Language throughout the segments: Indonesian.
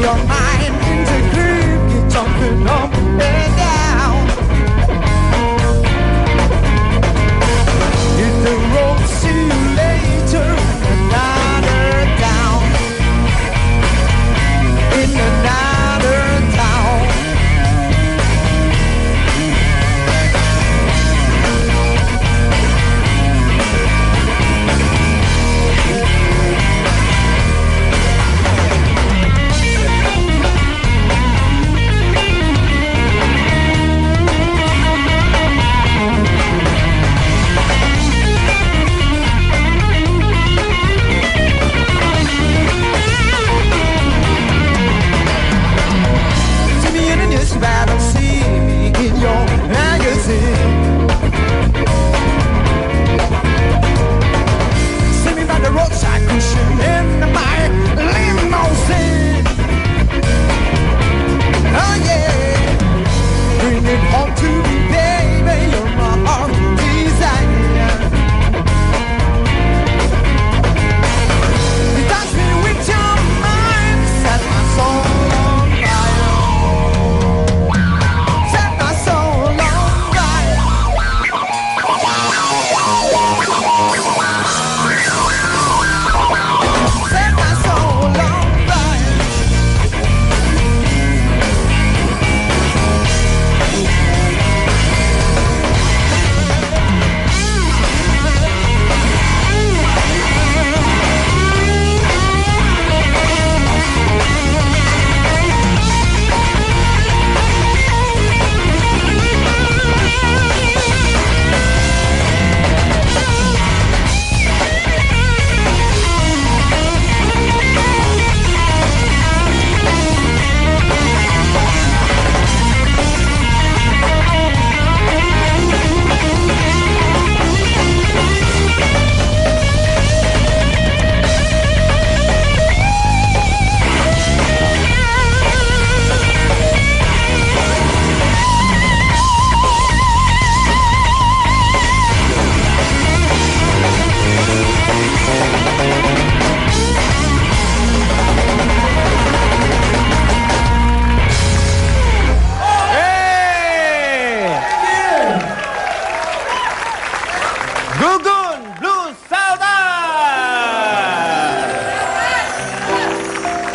your mind into groove, you're jumping up and down. Hit the road, see you later. Another town, in another town. Battle, see me in your magazine. See me by the roadside cushion in my limousine. Oh yeah, bring it home to me, baby. You're my heart desire. You touch me with your mind, set my soul on fire.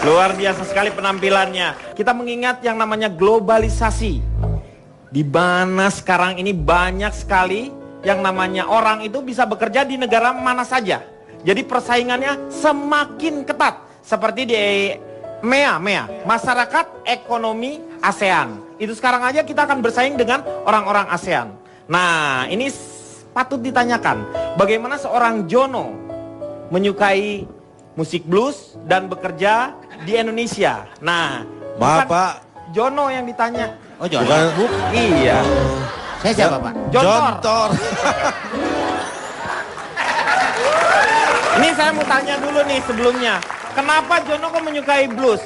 Luar biasa sekali penampilannya. Kita mengingat yang namanya globalisasi. Di mana sekarang ini banyak sekali yang namanya orang itu bisa bekerja di negara mana saja. Jadi persaingannya semakin ketat. Seperti di MEA, Masyarakat Ekonomi ASEAN. Itu sekarang aja kita akan bersaing dengan orang-orang ASEAN. Nah, ini patut ditanyakan. Bagaimana seorang Jono menyukai musik blues dan bekerja di Indonesia. Nah, Maaf Pak, Jono yang ditanya. Oh Jono? Iya. Saya siapa Pak? Jontor. Ini saya mau tanya dulu nih sebelumnya. Kenapa Jono kok menyukai blues?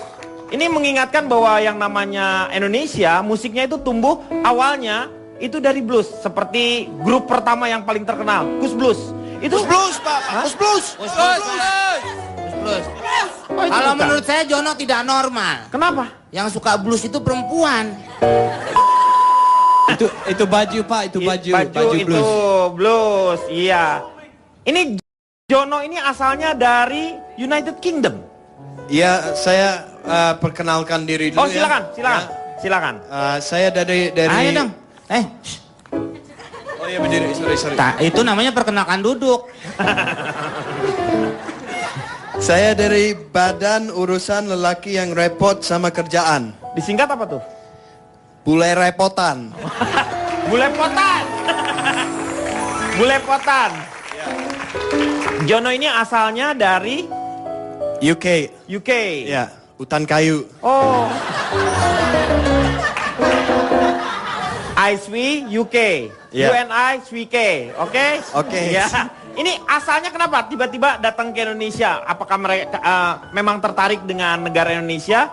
Ini mengingatkan bahwa yang namanya Indonesia, musiknya itu tumbuh awalnya itu dari blues. Seperti grup pertama yang paling terkenal, Kus Blues. Itu Kus Blues Pak, Kus Blues. Blues. Oh, Kalau bukan. menurut saya Jono tidak normal. Kenapa? Yang suka blues itu perempuan. Itu baju Pak, itu baju itu blues. blues. Iya. Ini Jono ini asalnya dari United Kingdom. Iya, saya perkenalkan diri dulu. Oh, silakan. Ya. Silakan. Saya dari Ayo dong. Oh iya berdiri, sorry. Itu namanya perkenalkan duduk. Saya dari Badan Urusan Lelaki yang Repot sama Kerjaan. Disingkat apa tuh? Bule repotan. Bulepotan. Bulepotan. Jono ini asalnya dari UK. UK. Ya, hutan kayu. Oh. ISW UK. Ya. UNI SWK. Oke? Oke. Ya. Ini asalnya kenapa tiba-tiba datang ke Indonesia? Apakah mereka memang tertarik dengan negara Indonesia?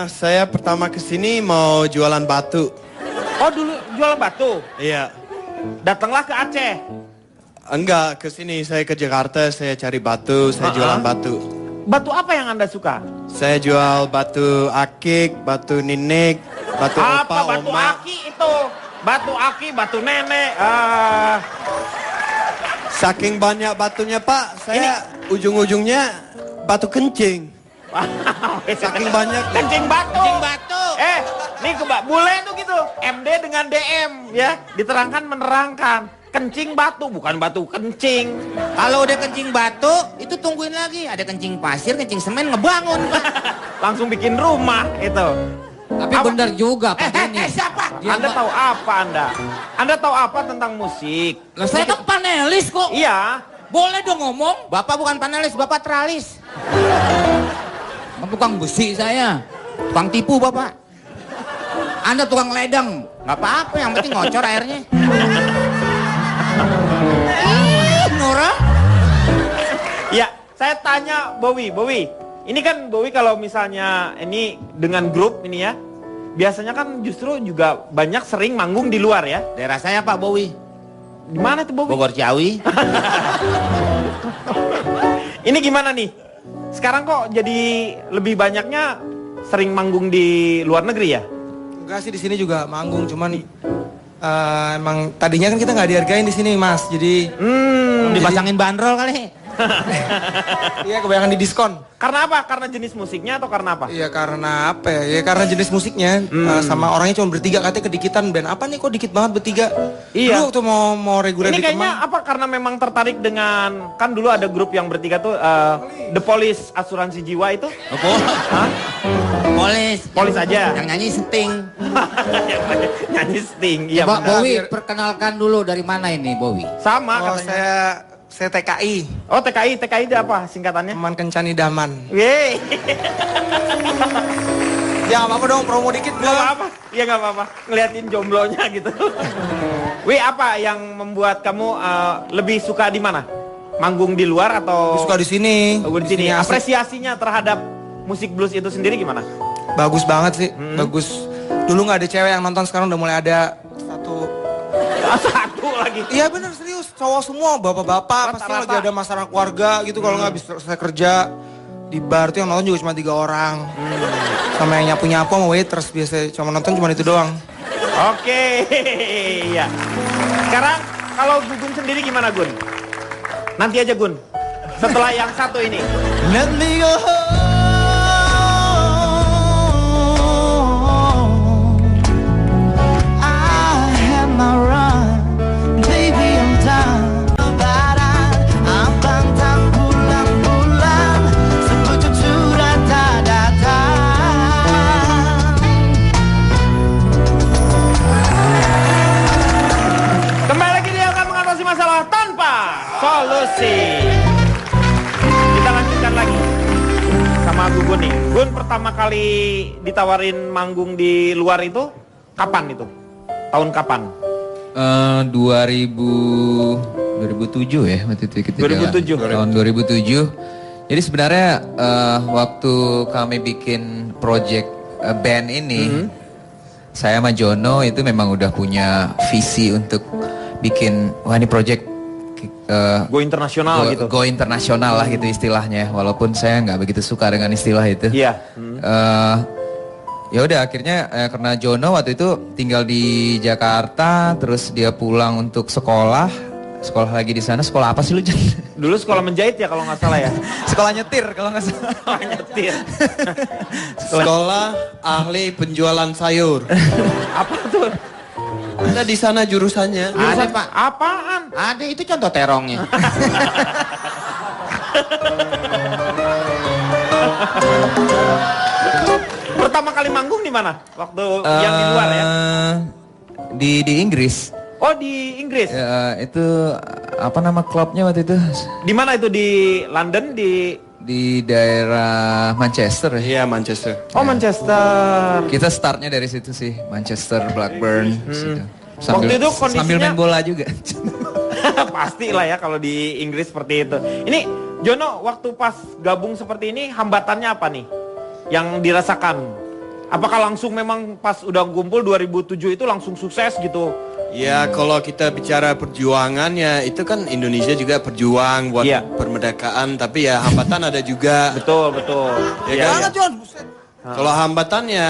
Saya pertama kesini mau jualan batu. Oh, dulu jualan batu. Iya. Datanglah ke Aceh. Enggak, kesini saya ke Jakarta, saya cari batu, saya jualan batu. Batu apa yang Anda suka? Saya jual batu akik, batu ninik, batu Apa opa, batu oma. aki itu? Batu aki, batu nenek. Saking banyak batunya Pak, saya ujung-ujungnya batu kencing. Saking banyak. Kencing batu. Kencing batu. Nih bule tuh gitu. MD dengan DM ya. Diterangkan menerangkan. Kencing batu, bukan batu kencing. Kalau udah kencing batu, itu tungguin lagi. Ada kencing pasir, kencing semen, ngebangun. Langsung bikin rumah itu. Tapi benar juga Pak Denny. Siapa? Anda tahu apa Anda? Anda tahu apa tentang musik? Lah saya kan panelis kok. Iya. Boleh dong ngomong. Bapak bukan panelis, bapak teralis. Tukang besi saya. Tukang tipu bapak. Anda tukang ledeng. Nggak apa-apa, yang penting ngocor airnya. Nora? Ya, saya tanya Bowie. Ini kan Bowie kalau misalnya ini dengan grup ini ya. Biasanya kan justru juga banyak sering manggung di luar ya. Daerah saya Pak Bowie. Di mana tuh Bowie? Bogor Ciawi. Ini gimana nih? Sekarang kok jadi lebih banyaknya sering manggung di luar negeri ya? Enggak sih, di sini juga manggung, cuman emang tadinya kan kita nggak dihargain di sini Mas, jadi Dipasangin bandrol kali. iya kebanyakan di diskon. Karena apa? Karena jenis musiknya atau karena apa? Iya karena apa ya? Ya karena jenis musiknya sama orangnya cuma bertiga, katanya kedikitan band. Apa nih kok dikit banget bertiga? Iya. Dulu waktu mau reguler Ini di kayaknya Kemang. apa? Karena memang tertarik dengan, kan dulu ada grup yang bertiga tuh The Police, asuransi jiwa itu. Hah? Polis aja. Yang nyanyi Sting. Nyanyi Sting. Iya Pak benar. Bowie, perkenalkan dulu dari mana ini Bowie? Sama Oh katanya. saya TKI, Oh TKI itu apa singkatannya? teman kencan idaman. Yeay. Ya nggak apa-apa dong, promo dikit Gak belum? apa-apa. Iya gak apa-apa. Ngeliatin jomblonya gitu. Wih, apa yang membuat kamu lebih suka di mana? Manggung di luar atau Suka di sini. di sini? asik. Apresiasinya terhadap musik blues itu sendiri gimana? Bagus banget sih, bagus. Dulu nggak ada cewek yang nonton, sekarang udah mulai ada satu. Satu lagi. Iya bener serius, cowok semua, bapak-bapak pasti Rata-rata. lagi ada masalah keluarga gitu. Kalau nggak habis selesai kerja di bar tuh yang nonton juga cuma 3 orang. Sama yang nyapu-nyapu sama waiters biasa cuma nonton cuma itu doang. Oke. Iya. Sekarang kalau Gun sendiri gimana Gun? Nanti aja Gun. Setelah yang satu ini. Let me go home. I had my run, baby I'm done. Lebaran, abang tak pulang-pulang, sepucuk surat tak datang. Kembali lagi dia akan mengatasi masalah tanpa solusi. Kita lanjutkan lagi sama Gun nih. Gun pertama kali ditawarin manggung di luar itu kapan itu? Tahun kapan? 2007 ya waktu itu kita 2007. tahun 2007. Jadi sebenarnya waktu kami bikin project band ini, saya sama Jono itu memang udah punya visi untuk bikin wah ini project Go internasional gitu. go internasional lah gitu istilahnya. Walaupun saya nggak begitu suka dengan istilah itu. Iya. Ya udah akhirnya karena Jono waktu itu tinggal di Jakarta, terus dia pulang untuk sekolah lagi di sana. Sekolah apa sih lu Jan? Dulu sekolah menjahit ya kalau nggak salah ya. Sekolah nyetir kalau nggak salah. Sekolah nyetir. Sekolah ahli penjualan sayur. Apa tuh? Ada di sana jurusannya. Ada Pak. Apaan? Ada, itu contoh terongnya. Pertama kali manggung di mana? Waktu yang di luar ya? Di Inggris. Oh di Inggris. Ya, itu apa nama klubnya waktu itu? Di mana itu, di London, Di daerah Manchester ya. Iya Manchester. Oh Manchester. Kita startnya dari situ sih, Manchester, Blackburn. Situ. Waktu itu kondisinya- sambil main bola juga. Pasti lah ya kalau di Inggris seperti itu. Ini Jono, waktu pas gabung seperti ini hambatannya apa nih yang dirasakan? Apakah langsung memang pas udah kumpul 2007 itu langsung sukses gitu? Ya kalau kita bicara perjuangan ya itu kan Indonesia juga berjuang buat Iya. permerdekaan, tapi ya hambatan ada juga. Betul, betul. Ya Iya, kan? iya. John, buset. Kalau hambatan ya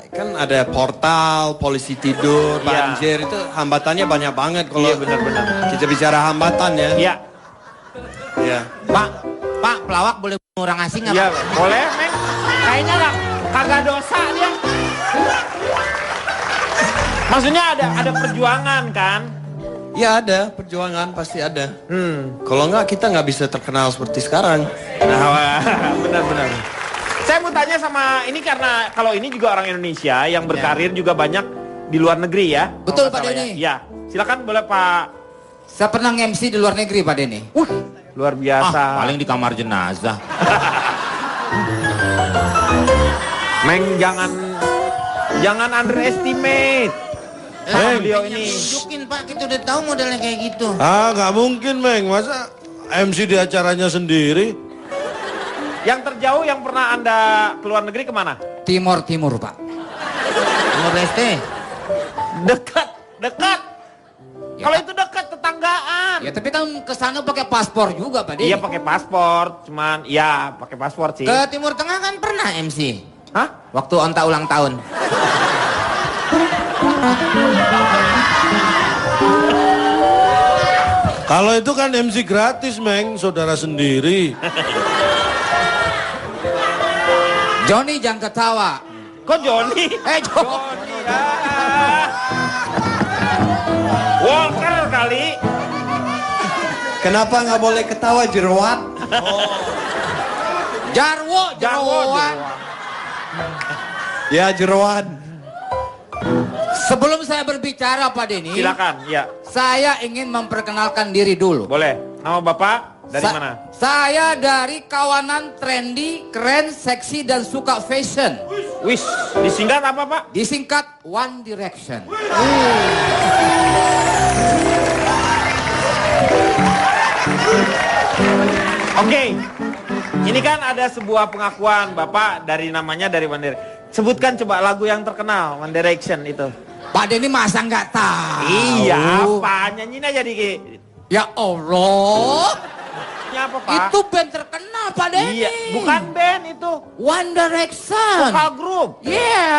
kan ada portal, polisi tidur, Iya. banjir, itu hambatannya banyak banget kalau Iya, benar-benar. kita bicara hambatan ya. Iya. Iya. Pak, pelawak boleh bunuh orang asing nggak, Iya, Pak? boleh, Meng. Kayaknya kagak dosa dia. Maksudnya ada perjuangan kan? Ya ada, perjuangan pasti ada. Kalau enggak kita nggak bisa terkenal seperti sekarang. Nah, benar-benar. Saya mau tanya sama ini karena kalau ini juga orang Indonesia yang berkarir juga banyak di luar negeri ya. Betul, Kalau Pak nggak salah Denny. Ya. Silakan boleh Pak. Saya pernah nge-MC di luar negeri, Pak Denny. Luar biasa. Paling di kamar jenazah. Meng jangan underestimate. Beliau ini. Tunjukin Pak, kita udah tahu modelnya kayak gitu. Nggak mungkin, Meng. Masa MC di acaranya sendiri? Yang terjauh yang pernah Anda keluar negeri kemana? Timur, Pak. Timor Leste. Dekat. Ya, Kalau Pak. itu dekat tetanggaan. Ya, tapi kan ke sana pakai paspor juga, Pak Denny. Iya pakai paspor, cuman ya pakai paspor sih. Ke Timur Tengah kan pernah MC. Hah? Waktu onta ulang tahun. Kalau itu kan MC gratis, Meng. Saudara sendiri. Johnny jangan ketawa. Kok Johnny? Johnny. Ya. Walker kali. Kenapa nggak boleh ketawa jerawat? Jarwo. Ya jerawat. Sebelum saya berbicara, Pak Denny, Silakan, ya. saya ingin memperkenalkan diri dulu. Boleh. Nama Bapak dari mana? Saya dari kawanan trendy, keren, seksi, dan suka fashion. Wis, disingkat apa Pak? Disingkat One Direction. Oke. Ini kan ada sebuah pengakuan Bapak dari namanya dari One Direction. Sebutkan coba lagu yang terkenal One Direction itu. Pak Denny masa nggak tahu? Iya, apa? Nyanyiin aja dikit. Ya Allah. Ini apa Pak? Itu band terkenal, Pak Denny. Iya, bukan band itu. One Direction. Vokal grup. Iya.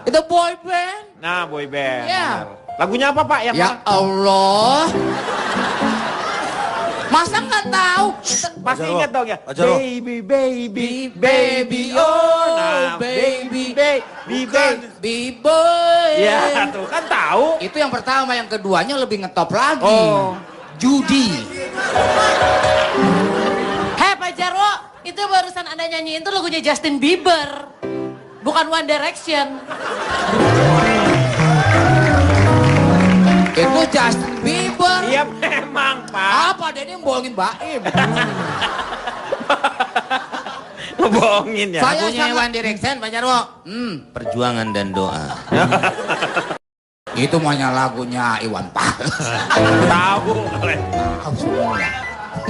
Itu boy band. Nah, boy band. Iya. Benar. Lagunya apa Pak yang Ya mana? Allah. Masa nggak tahu? Pasti ingat dong ya. Pak Jarwo. Baby, oh, baby, boy. Ya, tuh kan tahu. Itu yang pertama, yang keduanya lebih ngetop lagi. Oh. Judi. Hei Pak Jarwo, itu barusan Anda nyanyiin tuh lagunya Justin Bieber. Bukan One Direction. Itu Justin Bieber. Iya memang Pak. Apa Denny bohongin Baim? Ngebohongin ya. Saya Lagunya sangat- One Direction, Pak Jarwo. Perjuangan dan doa. Itu maunya lagunya Iwan Fals. Tahu. Tahu semuanya.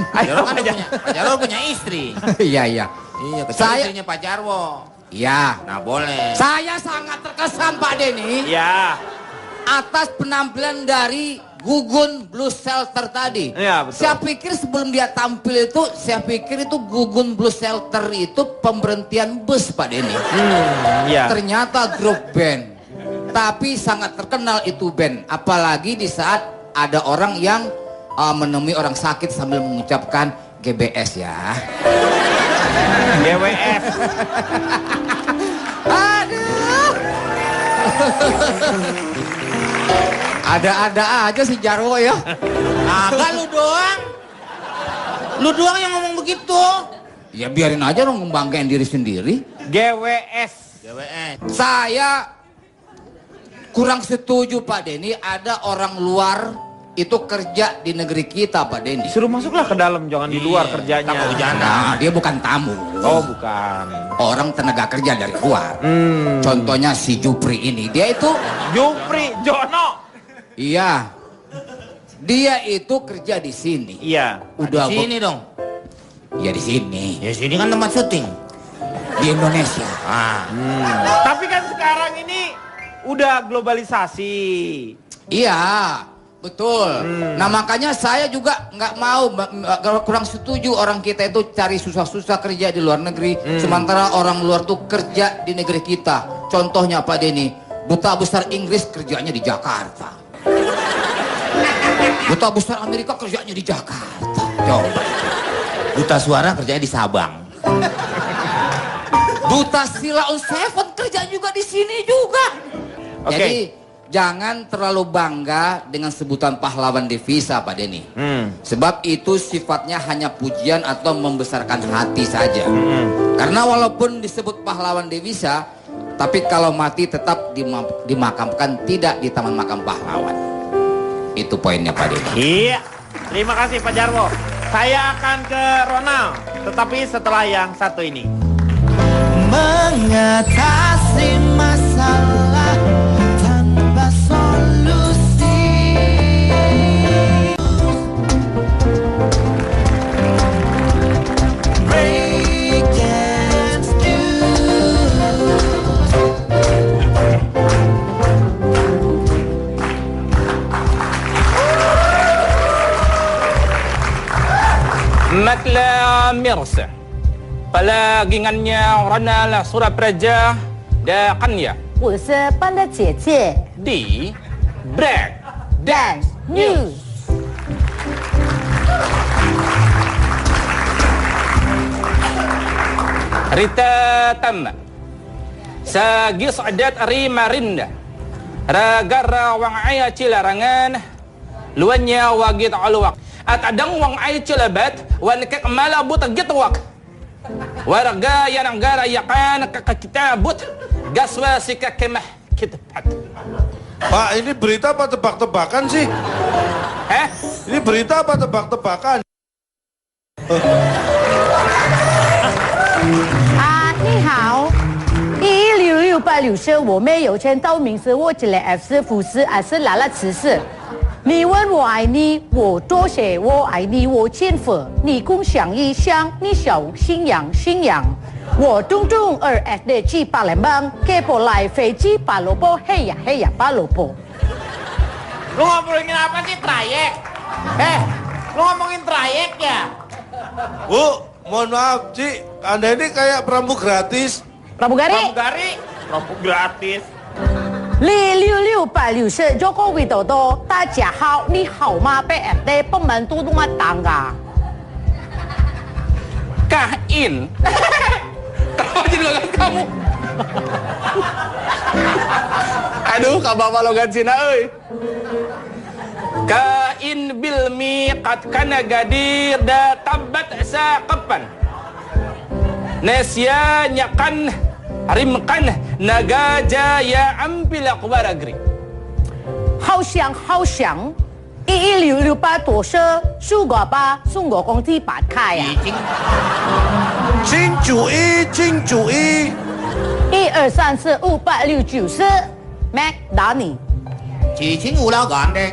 Pak Jarwo kan Pak Jarwo punya istri. Iya, iya. Iya, kecuali Saya- istrinya Pak Jarwo. Iya. Nah boleh. Saya sangat terkesan Pak Denny Ya. atas penampilan dari Gugun Blues Shelter tadi. Iya, betul. Saya pikir sebelum dia tampil itu, saya pikir itu Gugun Blues Shelter itu pemberhentian bus Pak Denny. Iya. Ternyata grup band. Tapi sangat terkenal itu band. Apalagi di saat ada orang yang menemui orang sakit sambil mengucapkan GBS ya. GWS. Aduh. Ada-ada aja si Jarwo ya. Agak lu doang. Lu doang yang ngomong begitu. Ya biarin aja dong ngebanggain diri sendiri. GWS. GWS. Saya kurang setuju Pak Denny, ada orang luar itu kerja di negeri kita Pak Denny. Suruh masuklah ke dalam, jangan di luar Iya, kerjanya. tak kehujanan. Nah, dia bukan tamu. Oh, bukan. Orang tenaga kerja dari luar. Contohnya si Jupri ini, dia itu, Jupri Jono. iya, dia itu kerja di sini. Iya. Udah Di sini dong. Ya di sini, Ya sini kan tempat syuting. di Indonesia. Ah. Tapi kan sekarang ini udah globalisasi. Iya, betul. Nah makanya saya juga nggak mau, kurang setuju orang kita itu cari susah-susah kerja di luar negeri, sementara orang luar tuh kerja di negeri kita. Contohnya Pak Denny, duta besar Inggris kerjanya di Jakarta, duta besar Amerika kerjanya di Jakarta. Coba, duta suara kerjanya di Sabang, duta Sila on Seven kerja juga di sini juga. Jadi jangan terlalu bangga dengan sebutan pahlawan devisa Pak Denny. Sebab itu sifatnya hanya pujian atau membesarkan hati saja. Karena walaupun disebut pahlawan devisa, tapi kalau mati tetap dimakamkan tidak di Taman Makam Pahlawan. Itu poinnya Pak Denny. Iya, terima kasih Pak Jarwo. Saya akan ke Ronald, tetapi setelah yang satu ini. Mengatasi masalah tanpa solusi. Break dance Matla Mirsa Palagingannya Ranala Surapraja Dakanya 我是班的姐姐 Di Break Dance News Rita Tamma Sagi Sadat Rima Rinda Ragara Wang Aya Cilarangan Luanya Wagit Alwak Atadang Wang Aya Cilabat Wankak Malabut Gitwak Warga yang negara yakan kitabut gaswa sikak kemah kitpat. Pak, ini berita apa tebak-tebakan sih? Ini berita apa tebak-tebakan? 你好11668我没有钱到名字我起来 F 是福斯还是拉拉慈氏你问我爱你我多写我爱你我欠粉你共享一箱你小心痒心痒我东东2SD 去Palembang ke polai Fiji Palopo heya heya Palopo Lu ngobrolin apa sih trayek? Lu ngomongin trayek ya? Bu, mohon maaf, Ci. Anda ini kayak peramu gratis. Pramugari? Peramu gratis. 16668Joko Widodo 大家好你好吗 PFD 部门都弄tangga Kain Kenapa jadi logat kamu? Aduh, kabapa logat Cina euy. Kain bil miqat kana gadir da tabat saqapan. Nesya nyakan rimkan naga jaya ampil akbar agri. 好想好想11668多车数个八送我工资8开呀金主一123458694 Mac 打你chỉ chính ngủ lao gọn đây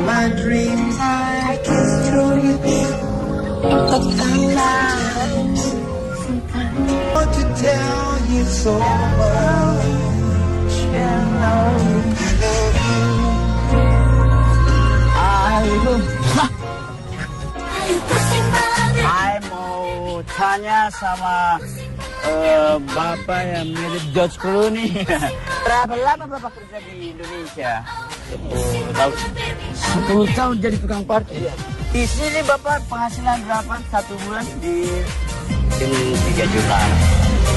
My dreams I kiss truly but I want to tell you so much and I mau tanya sama Bapak yang mirip George Clooney. Berapa lama Bapak kerja di Indonesia? 10 tahun jadi tukang parkir. Di sini Bapak penghasilan berapa satu bulan? Di 3 juta.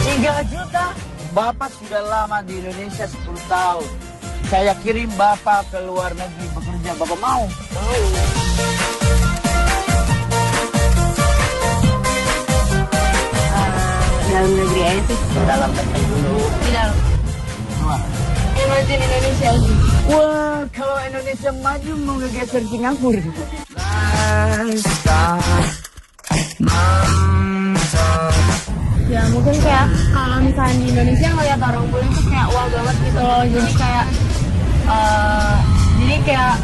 3 juta? Bapak sudah lama di Indonesia 10 tahun. Saya kirim Bapak ke luar negeri bekerja. Bapak mau? Mau. Dalam negeri aja sih. Dalam negeri dulu. Di dalam. Luar. Imagine Indonesia aja. Wah, kalau Indonesia maju mau ngegeser Singapura. Ya mungkin mungkin kayak kalau misalnya di Indonesia ngeliat orang bule tuh kayak wah banget gitu loh. Jadi kayak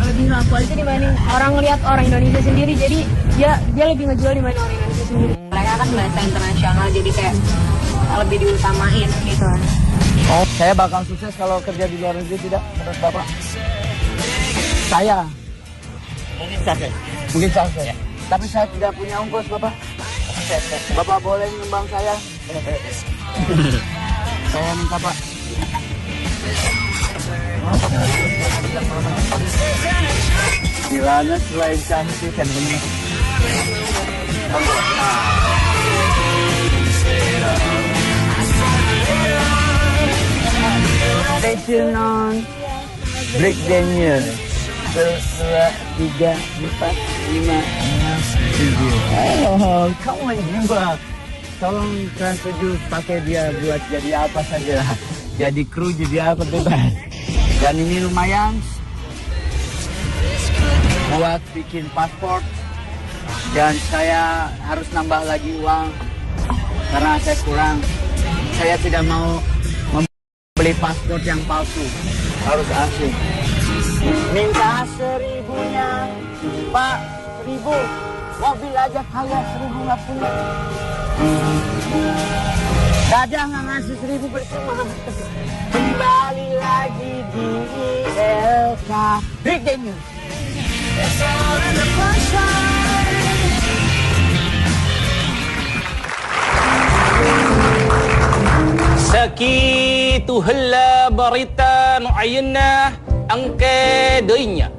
lebih laku aja dibanding orang ngeliat orang Indonesia sendiri. Jadi dia lebih ngejual dibanding orang Indonesia sendiri. Mereka kan bahasa internasional jadi kayak lebih diutamain gitu. Oh, saya bakal sukses kalau kerja di luar negeri tidak menurut Bapak? Saya mungkin sukses. Mungkin sukses. Ya. Tapi saya tidak punya ongkos, Bapak. Bapak boleh nyumbang saya? Saya minta, Pak. Kiranya selain cantik kan benar. Stay tune on Break Daniel 1, 2, 3, 4, 5, 6, 7. Oh, kamu juga. Tolong Trans 7 pakai dia buat jadi apa saja. Jadi kru, jadi apa bebas. Dan ini lumayan buat bikin paspor. Dan saya harus nambah lagi uang karena saya kurang. Saya tidak mau beli paspor yang palsu, harus asli. Minta 1.000-nya, Pak, 1.000. Mobil aja kaya 1.000 nggak punya. Gajah nggak ngasih 1.000 percuma. Kembali lagi di ILK Break Daniel. Sakitu hella berita nu'ayna angke doinya.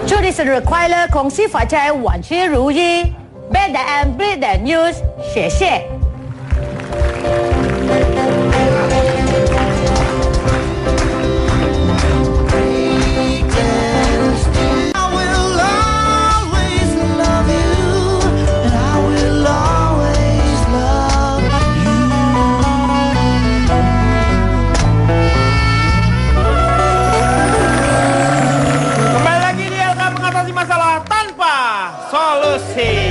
祝你生日快乐，恭喜发财，万事如意。Bad and Break News， 谢谢。Solusi.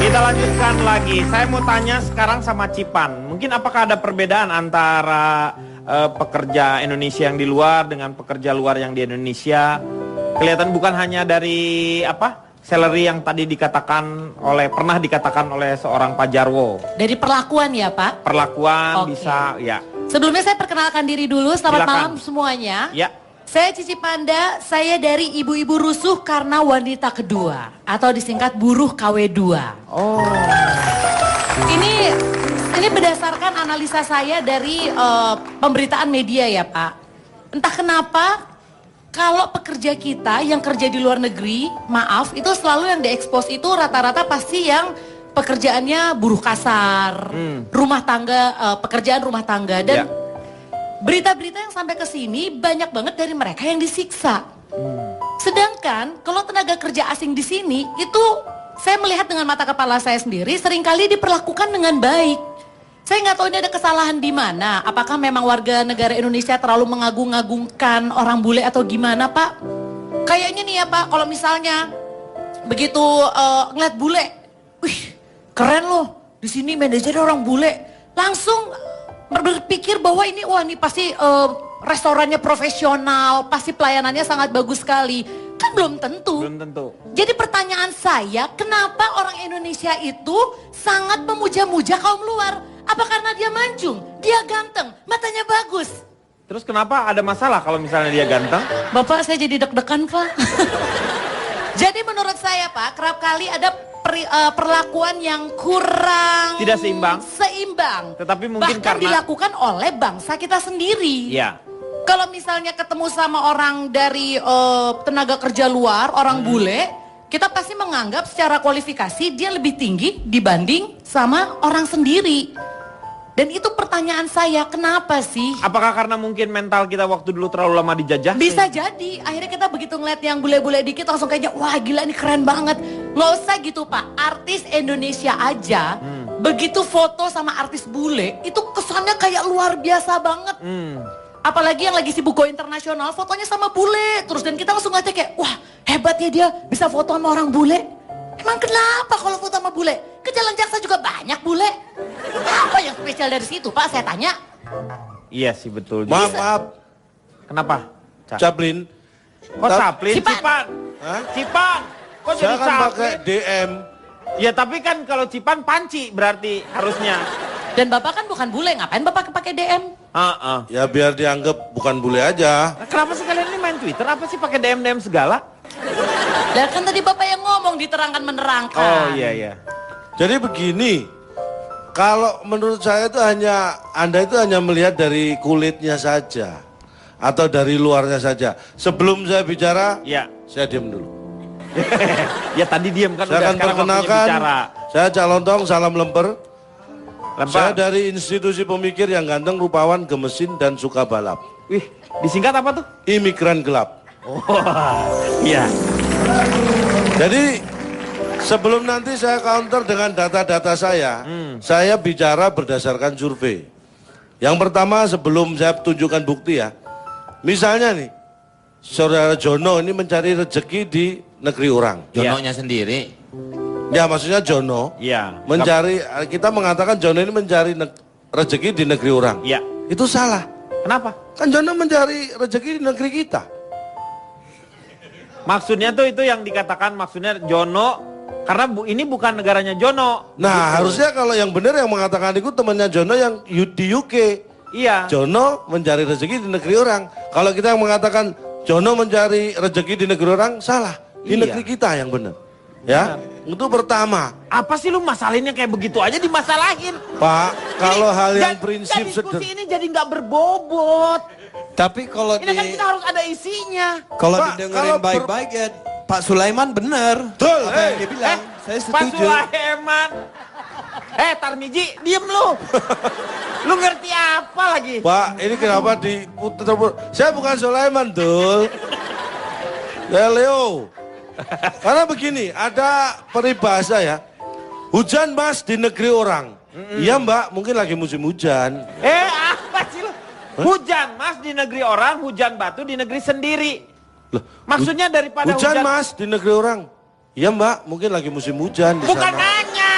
Kita lanjutkan lagi. Saya mau tanya sekarang sama Cipan. Mungkin apakah ada perbedaan antara pekerja Indonesia yang di luar dengan pekerja luar yang di Indonesia? Kelihatan bukan hanya dari salary yang tadi pernah dikatakan oleh seorang Pak Jarwo. Dari perlakuan ya Pak? Perlakuan bisa ya. Sebelumnya saya perkenalkan diri dulu. Selamat Silakan. malam semuanya. Ya. Saya Cici Panda, saya dari ibu-ibu rusuh karena wanita kedua atau disingkat buruh KW2. Oh. Ini berdasarkan analisa saya dari pemberitaan media ya Pak. Entah kenapa kalau pekerja kita yang kerja di luar negeri, maaf, itu selalu yang diekspos itu rata-rata pasti yang pekerjaannya buruh kasar, rumah tangga, pekerjaan rumah tangga dan berita-berita yang sampai ke sini banyak banget dari mereka yang disiksa. Sedangkan kalau tenaga kerja asing di sini itu saya melihat dengan mata kepala saya sendiri seringkali diperlakukan dengan baik. Saya nggak tahu ini ada kesalahan di mana. Apakah memang warga negara Indonesia terlalu mengagung-agungkan orang bule atau gimana Pak? Kayaknya nih ya Pak, kalau misalnya begitu ngeliat bule, wih keren loh, di sini manajer orang bule, langsung berpikir bahwa ini pasti restorannya profesional, pasti pelayanannya sangat bagus sekali. Kan belum tentu. Belum tentu. Jadi pertanyaan saya, kenapa orang Indonesia itu sangat memuja-muja kaum luar? Apa karena dia manjung, dia ganteng, matanya bagus? Terus kenapa ada masalah kalau misalnya dia ganteng? Bapak saya jadi deg-degan Pak. Jadi menurut saya Pak, kerap kali ada perlakuan yang kurang tidak seimbang. Tetapi mungkin bahkan karena dilakukan oleh bangsa kita sendiri. Ya. Kalau misalnya ketemu sama orang dari tenaga kerja luar, orang bule, kita pasti menganggap secara kualifikasi dia lebih tinggi dibanding sama orang sendiri. Dan itu pertanyaan saya, kenapa sih? Apakah karena mungkin mental kita waktu dulu terlalu lama dijajah? Bisa jadi, akhirnya kita begitu ngeliat yang bule-bule dikit langsung kayaknya, wah gila ini keren banget. Nggak usah gitu Pak, artis Indonesia aja, begitu foto sama artis bule, itu kesannya kayak luar biasa banget. Apalagi yang lagi sibuk go internasional, fotonya sama bule terus. Dan kita langsung ngeliatnya kayak, wah hebat ya dia bisa foto sama orang bule. Emang kenapa kalau foto sama bule? Ke Jalan Jaksa juga banyak bule. Apa yang spesial dari situ, Pak? Saya tanya. Iya sih betul. Maaf. Kenapa? Caplin. Kok Caplin? Cipan. Cipan. Kok Saya jadi kan Caplin? pakai DM. Ya tapi kan kalau Cipan panci berarti harusnya. Dan Bapak kan bukan bule, ngapain Bapak pakai DM? Ya biar dianggap bukan bule aja. Kenapa sih kalian ini main Twitter? Apa sih pakai DM segala? Lah kan tadi Bapak yang ngomong diterangkan menerangkan. Oh iya. Jadi begini, kalau menurut saya itu Anda itu hanya melihat dari kulitnya saja. Atau dari luarnya saja. Sebelum saya bicara, saya diam dulu. Ya tadi diam kan saya udah, akan sekarang waktunya perkenalkan, bicara. saya Calontong, salam lemper. Saya dari institusi pemikir yang ganteng, rupawan, gemesin, dan suka balap. Wih, disingkat apa tuh? Imigran gelap. Oh, iya. Jadi sebelum nanti saya counter dengan data-data saya bicara berdasarkan survei. Yang pertama sebelum saya tunjukkan bukti ya, misalnya nih, saudara Jono ini mencari rezeki di negeri orang. Jononya sendiri. Ya maksudnya Jono mencari, kita mengatakan Jono ini mencari rezeki di negeri orang. Iya. Itu salah. Kenapa? Kan Jono mencari rezeki di negeri kita. Maksudnya tuh itu yang dikatakan maksudnya Jono, karena ini bukan negaranya Jono. Nah gitu. harusnya kalau yang benar yang mengatakan itu temannya Jono yang di UK. Iya. Jono mencari rezeki di negeri orang. Kalau kita yang mengatakan Jono mencari rezeki di negeri orang, salah. Di negeri kita yang benar. Ya, itu pertama. Apa sih lu masalinnya kayak begitu aja dimasalahin? Pak, kalau hal yang prinsip diskusi ini jadi nggak berbobot. Tapi kalau Ini kan kita harus ada isinya. Kalau Pak, didengerin baik-baik ya Pak Sulaiman benar. Betul. Apa yang dia bilang, saya Pak setuju. Sulaiman. Tarmiji, diem lu. Lu ngerti apa lagi? Pak, ini kenapa diputar? Saya bukan Sulaiman, Dul. Ya Leo. Karena begini, ada peribahasa ya. Hujan mas di negeri orang. Iya mbak, mungkin lagi musim hujan. Apa sih lu? Hujan mas di negeri orang, hujan batu di negeri sendiri. Loh, maksudnya daripada hujan mas di negeri orang. Iya mbak, mungkin lagi musim hujan di bukan sana. nanya.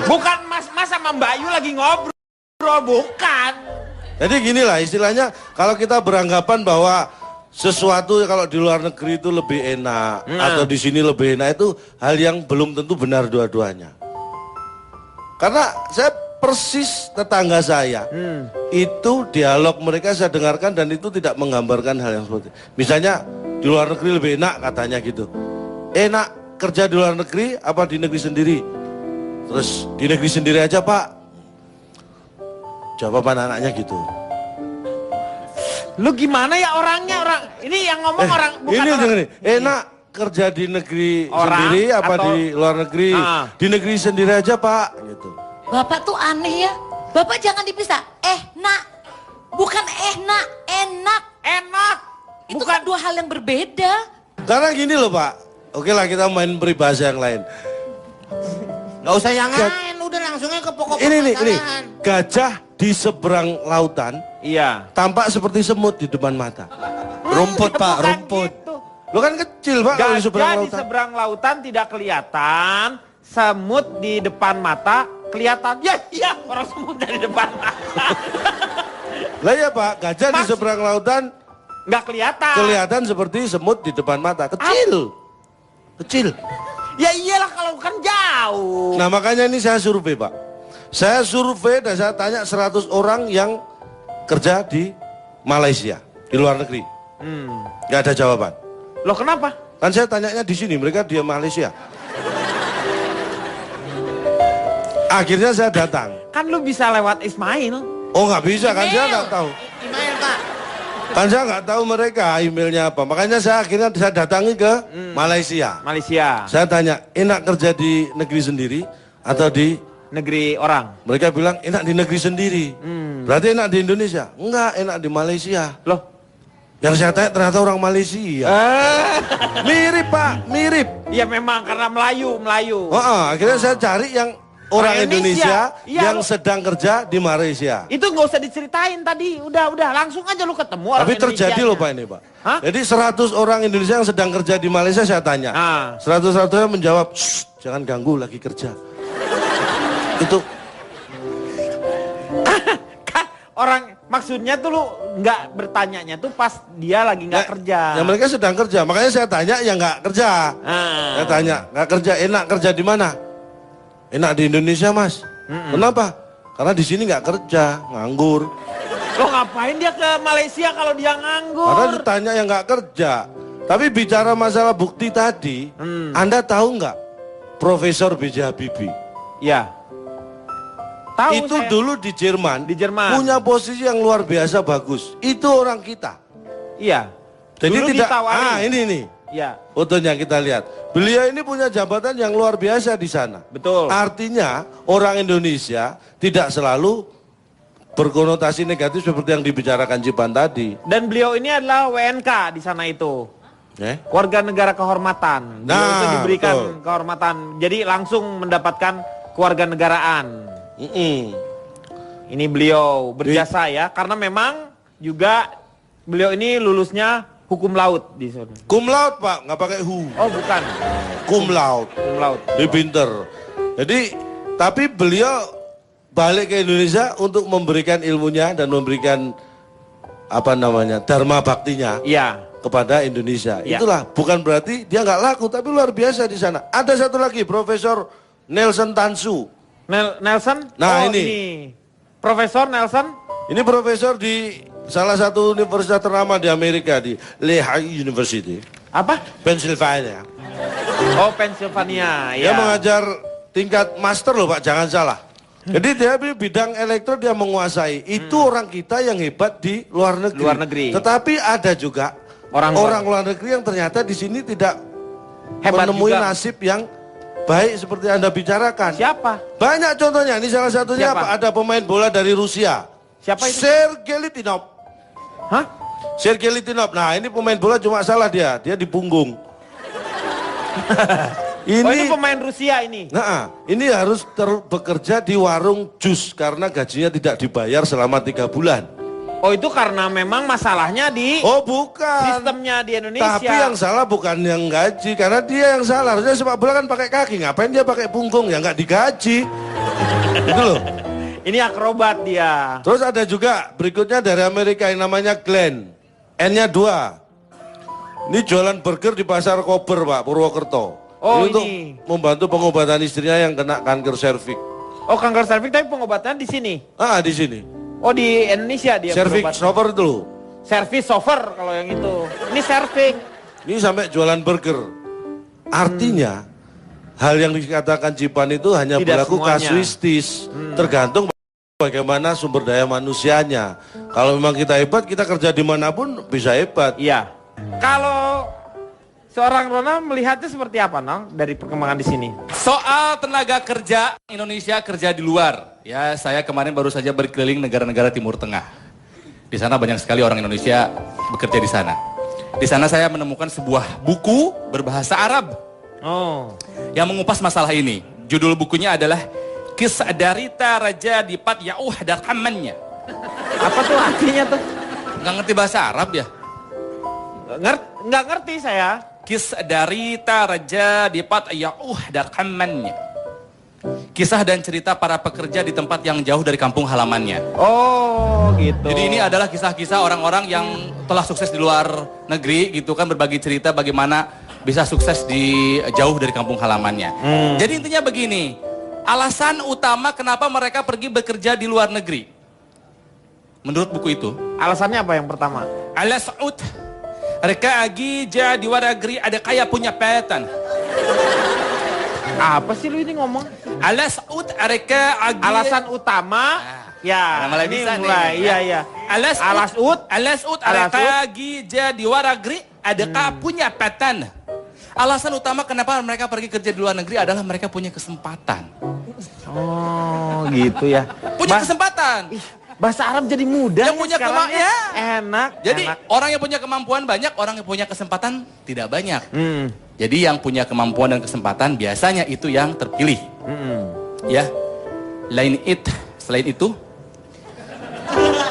Bukan mas sama Mbak Ayu lagi ngobrol, bukan. Jadi gini lah istilahnya, kalau kita beranggapan bahwa sesuatu kalau di luar negeri itu lebih enak atau di sini lebih enak, itu hal yang belum tentu benar dua-duanya. Karena saya persis tetangga saya, itu dialog mereka saya dengarkan dan itu tidak menggambarkan hal yang seperti itu. Misalnya di luar negeri lebih enak katanya gitu. Enak kerja di luar negeri apa di negeri sendiri? Terus di negeri sendiri aja pak. Jawaban anaknya gitu. Lu gimana ya orangnya orang? Ini yang ngomong orang bukan ini orang. Ini enak kerja di negeri Orang sendiri apa atau di luar negeri? Di negeri sendiri aja pak. Gitu. Bapak tuh aneh ya. Bapak jangan dipisah. Nak. Bukan enak. Enak. Itu kan dua hal yang berbeda. Karena gini loh pak. Oke lah kita main peribahasa yang lain. Nggak usah yang lain, udah langsungnya ke pokok Ini permasalahan. gajah di seberang lautan. Iya. Tampak seperti semut di depan mata. Rumput pak, rumput. Lo kan kecil pak kalau di seberang Gajah di lautan. seberang lautan tidak kelihatan, semut di depan mata kelihatan. Ya iya, orang semut dari depan mata. Lah ya pak, gajah di seberang lautan nggak kelihatan. Kelihatan seperti semut di depan mata. Kecil. Kecil. Ya iyalah kalau kan jauh. Nah makanya ini saya survei pak. Saya survei dan saya tanya 100 orang yang kerja di Malaysia, di luar negeri. Gak ada jawaban. Loh kenapa? Kan saya tanyanya di sini, mereka di Malaysia. Akhirnya saya datang. Kan lu bisa lewat Ismail. Oh nggak bisa, kan saya nggak tahu. Email pak. Kan saya nggak tahu mereka emailnya apa. Makanya saya akhirnya saya datangi ke Malaysia. Malaysia. Saya tanya, enak kerja di negeri sendiri atau di negeri orang? Mereka bilang enak di negeri sendiri. Berarti enak di Indonesia? Enggak, enak di Malaysia. Loh? Yang saya tanya ternyata orang Malaysia. Mirip pak, mirip. Ya memang karena Melayu. Akhirnya saya cari yang orang Indonesia Iya, yang sedang kerja di Malaysia. Itu nggak usah diceritain tadi, udah langsung aja lu ketemu orang Tapi terjadi Indonesianya. loh Pak ini Pak. Hah? Jadi 100 orang Indonesia yang sedang kerja di Malaysia saya tanya. 100-100-nya menjawab, "Shh, jangan ganggu lagi kerja." Itu Kan orang maksudnya tuh lu nggak bertanyanya tuh pas dia lagi nggak kerja. ya mereka sedang kerja. Makanya saya tanya yang nggak kerja. Saya tanya, nggak kerja, enak kerja di mana? Enak di Indonesia Mas. Kenapa? Karena di sini nggak kerja, nganggur. Lo ngapain dia ke Malaysia kalau dia nganggur? Karena ditanya yang nggak kerja. Tapi bicara masalah bukti tadi, Anda tahu nggak Profesor B.J. Habibie? Ya. Tahu itu saya. dulu di Jerman, punya posisi yang luar biasa bagus. Itu orang kita. Iya. Jadi Dulu tidak. ditawari. Ini nih. Ya. Fotonya kita lihat. Beliau ini punya jabatan yang luar biasa di sana. Betul. Artinya orang Indonesia tidak selalu berkonotasi negatif seperti yang dibicarakan Cipan tadi. Dan beliau ini adalah WNK di sana itu. Warga negara kehormatan. Beliau itu diberikan betul. kehormatan. Jadi langsung mendapatkan kewarganegaraan. Ini beliau berjasa ya, karena memang juga beliau ini lulusnya hukum laut di sana. Cum laude Pak, nggak pakai hu. Oh bukan. Cum laude. Cum laude. Dia pinter. Jadi, tapi beliau balik ke Indonesia untuk memberikan ilmunya dan memberikan apa namanya dharma baktinya. Iya. Kepada Indonesia. Ya. Itulah bukan berarti dia nggak laku, tapi luar biasa di sana. Ada satu lagi Profesor Nelson Tansu. Nelson? Nah oh, ini Profesor Nelson? Ini profesor di salah satu universitas ternama di Amerika, di Lehigh University. Apa? Pennsylvania. Oh Pennsylvania. Dia Ya. mengajar tingkat master loh Pak, jangan salah. Jadi dia bidang elektro dia menguasai. Itu orang kita yang hebat di luar negeri. Luar negeri. Tetapi ada juga orang luar negeri yang ternyata di sini tidak Hebat menemui juga. nasib yang baik seperti Anda bicarakan. Siapa? Banyak contohnya. Ini salah satunya Siapa? apa? Ada pemain bola dari Rusia. Siapa itu? Sergei Litinov. Hah? Sergei Litinov. Nah, ini pemain bola cuma salah dia di punggung. Oh ini pemain Rusia ini. Nah, ini harus bekerja di warung jus karena gajinya tidak dibayar selama 3 bulan. Oh itu karena memang masalahnya di Oh bukan sistemnya di Indonesia. Tapi yang salah bukan yang gaji, karena dia yang salah. Harusnya sepak bola kan pakai kaki, ngapain dia pakai punggung? Ya nggak digaji. Itu loh. Ini akrobat dia. Terus ada juga berikutnya dari Amerika yang namanya Glenn. N-nya 2. Ini jualan burger di pasar Kober Pak, Purwokerto. Oh, untuk ini. membantu pengobatan istrinya yang kena kanker serviks. Oh kanker serviks tapi pengobatannya di sini. Ah di sini. Oh di Indonesia dia Serviks berobat. sover itu loh. Service sover kalau yang itu. Ini serviks. Ini sampai jualan burger. Artinya hal yang dikatakan Cipan itu hanya Tidak berlaku semuanya. kasuistis. Tergantung bagaimana sumber daya manusianya. Kalau memang kita hebat, kita kerja dimanapun bisa hebat. Iya. Kalau seorang Ronald melihatnya seperti apa, Nong, dari perkembangan di sini? Soal tenaga kerja Indonesia kerja di luar. Ya, saya kemarin baru saja berkeliling negara-negara Timur Tengah. Di sana banyak sekali orang Indonesia bekerja di sana. Di sana saya menemukan sebuah buku berbahasa Arab. Oh. Yang mengupas masalah ini. Judul bukunya adalah Kisah Darita Raja Dipat Ya'uh Darkamannya. Apa tuh artinya tuh? Nggak ngerti bahasa Arab ya? Nggak ngerti saya. Kisah Darita Raja Dipat Ya'uh Darkamannya. Kisah dan cerita para pekerja di tempat yang jauh dari kampung halamannya. Oh gitu. Jadi ini adalah kisah-kisah orang-orang yang telah sukses di luar negeri gitu kan, berbagi cerita bagaimana bisa sukses di jauh dari kampung halamannya. Jadi intinya begini, alasan utama kenapa mereka pergi bekerja di luar negeri. Menurut buku itu. Alasannya apa yang pertama? Ala Saud, mereka agi jadi luar negeri ada kaya punya peten. Apa sih lu ini ngomong? Ala Saud, mereka agi. Alasan utama. Ya, mulai ini bisa mulai. nih. Iya, iya. Ala Saud, mereka agi jadi luar negeri ada kaya punya peten. Alasan utama kenapa mereka pergi kerja di luar negeri adalah mereka punya kesempatan. Oh, gitu ya. Punya kesempatan. Bahasa Arab jadi mudah. Yang punya kemampuan, ya. Enak. Jadi enak. orang yang punya kemampuan banyak, orang yang punya kesempatan tidak banyak. Jadi yang punya kemampuan dan kesempatan biasanya itu yang terpilih. Ya. Selain itu.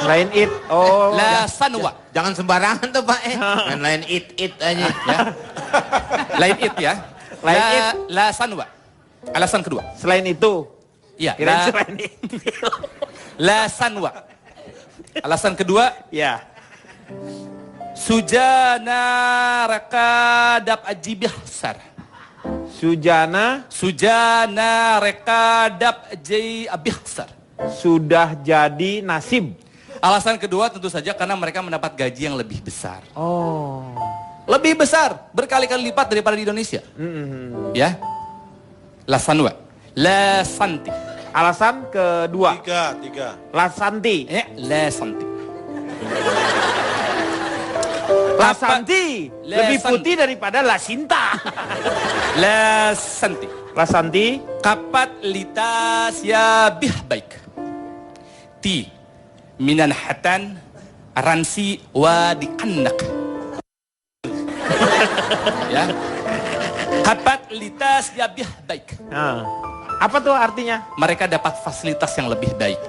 Lain it. Oh. La sanwa. Jangan sembarangan tuh Pak Main lain it aja ya. Lain it ya. La sanwa. Alasan kedua. Selain itu. Iya. Selain itu. La sanwa. Alasan kedua. Ya. Sujana rakadab ajibih sar. Sujana rekadab jay abihsar. Sudah jadi nasib. Alasan kedua tentu saja karena mereka mendapat gaji yang lebih besar. Oh. Lebih besar, berkali-kali lipat daripada di Indonesia. Ya. La sanwa. La santi. Alasan kedua. Tiga. La santi. La santi. La santi. Lebih putih daripada la sinta. La santi. La santi. Kapat litas ya bih baik. Ti minan hatan ransi wa di anak. Ya. Kapat litas ya bih baik. Nah, apa tuh artinya? Mereka dapat fasilitas yang lebih baik.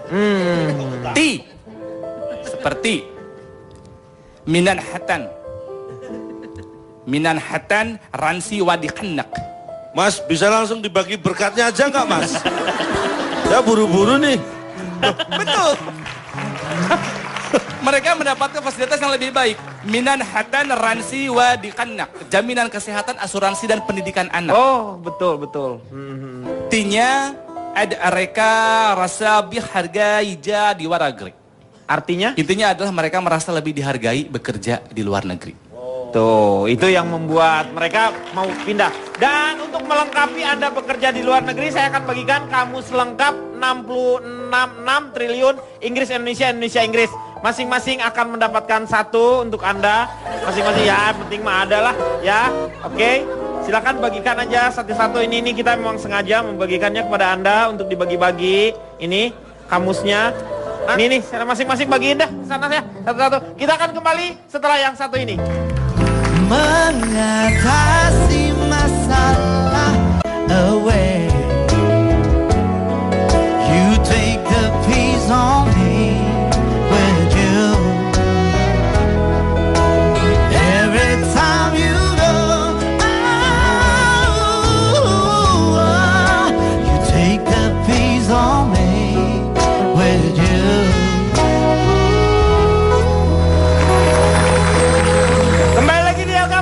Ti seperti minan hatan ransi wa di anak. Mas, bisa langsung dibagi berkatnya aja nggak Mas? Ya buru-buru nih. Betul. Mereka mendapatkan fasilitas yang lebih baik. Minan hatan ransi wa dikanak. Jaminan kesehatan, asuransi dan pendidikan anak. Oh, betul. Artinya ada mereka rasa dihargai di luar negeri. Artinya? Intinya adalah mereka merasa lebih dihargai bekerja di luar negeri. Tuh, itu yang membuat mereka mau pindah. Dan untuk melengkapi Anda bekerja di luar negeri, saya akan bagikan kamus lengkap 66 triliun Inggris Indonesia Inggris. Masing-masing akan mendapatkan satu untuk Anda. Masing-masing ya, penting mah ada lah ya. Oke. Silakan bagikan aja satu-satu ini kita memang sengaja membagikannya kepada Anda untuk dibagi-bagi. Ini kamusnya. Nah, ini masing-masing bagiin dah sana ya satu-satu. Kita akan kembali setelah yang satu ini. Mengatasi masalah away. You take the peace on me with you. Every time you go, you take the peace on me with you.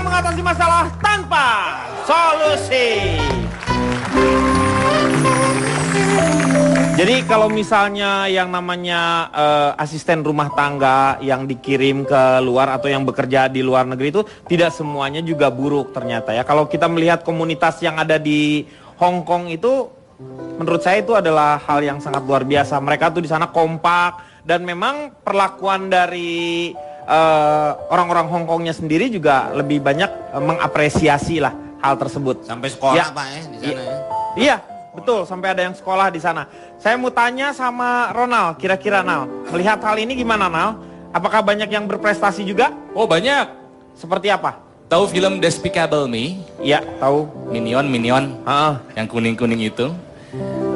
Mengatasi masalah tanpa solusi. Jadi kalau misalnya yang namanya asisten rumah tangga yang dikirim ke luar atau yang bekerja di luar negeri itu tidak semuanya juga buruk ternyata ya. Kalau kita melihat komunitas yang ada di Hong Kong itu menurut saya itu adalah hal yang sangat luar biasa. Mereka tuh di sana kompak dan memang perlakuan dari orang-orang Hong Kongnya sendiri juga lebih banyak mengapresiasi lah hal tersebut. Sampai sekolah ya. Pak di sana ya. Iya, betul, sampai ada yang sekolah di sana. Saya mau tanya sama Ronald, kira-kira Nal, melihat hal ini gimana Nal? Apakah banyak yang berprestasi juga? Oh, banyak. Seperti apa? Tahu film Despicable Me? Iya, tahu. Minion. Yang kuning-kuning itu.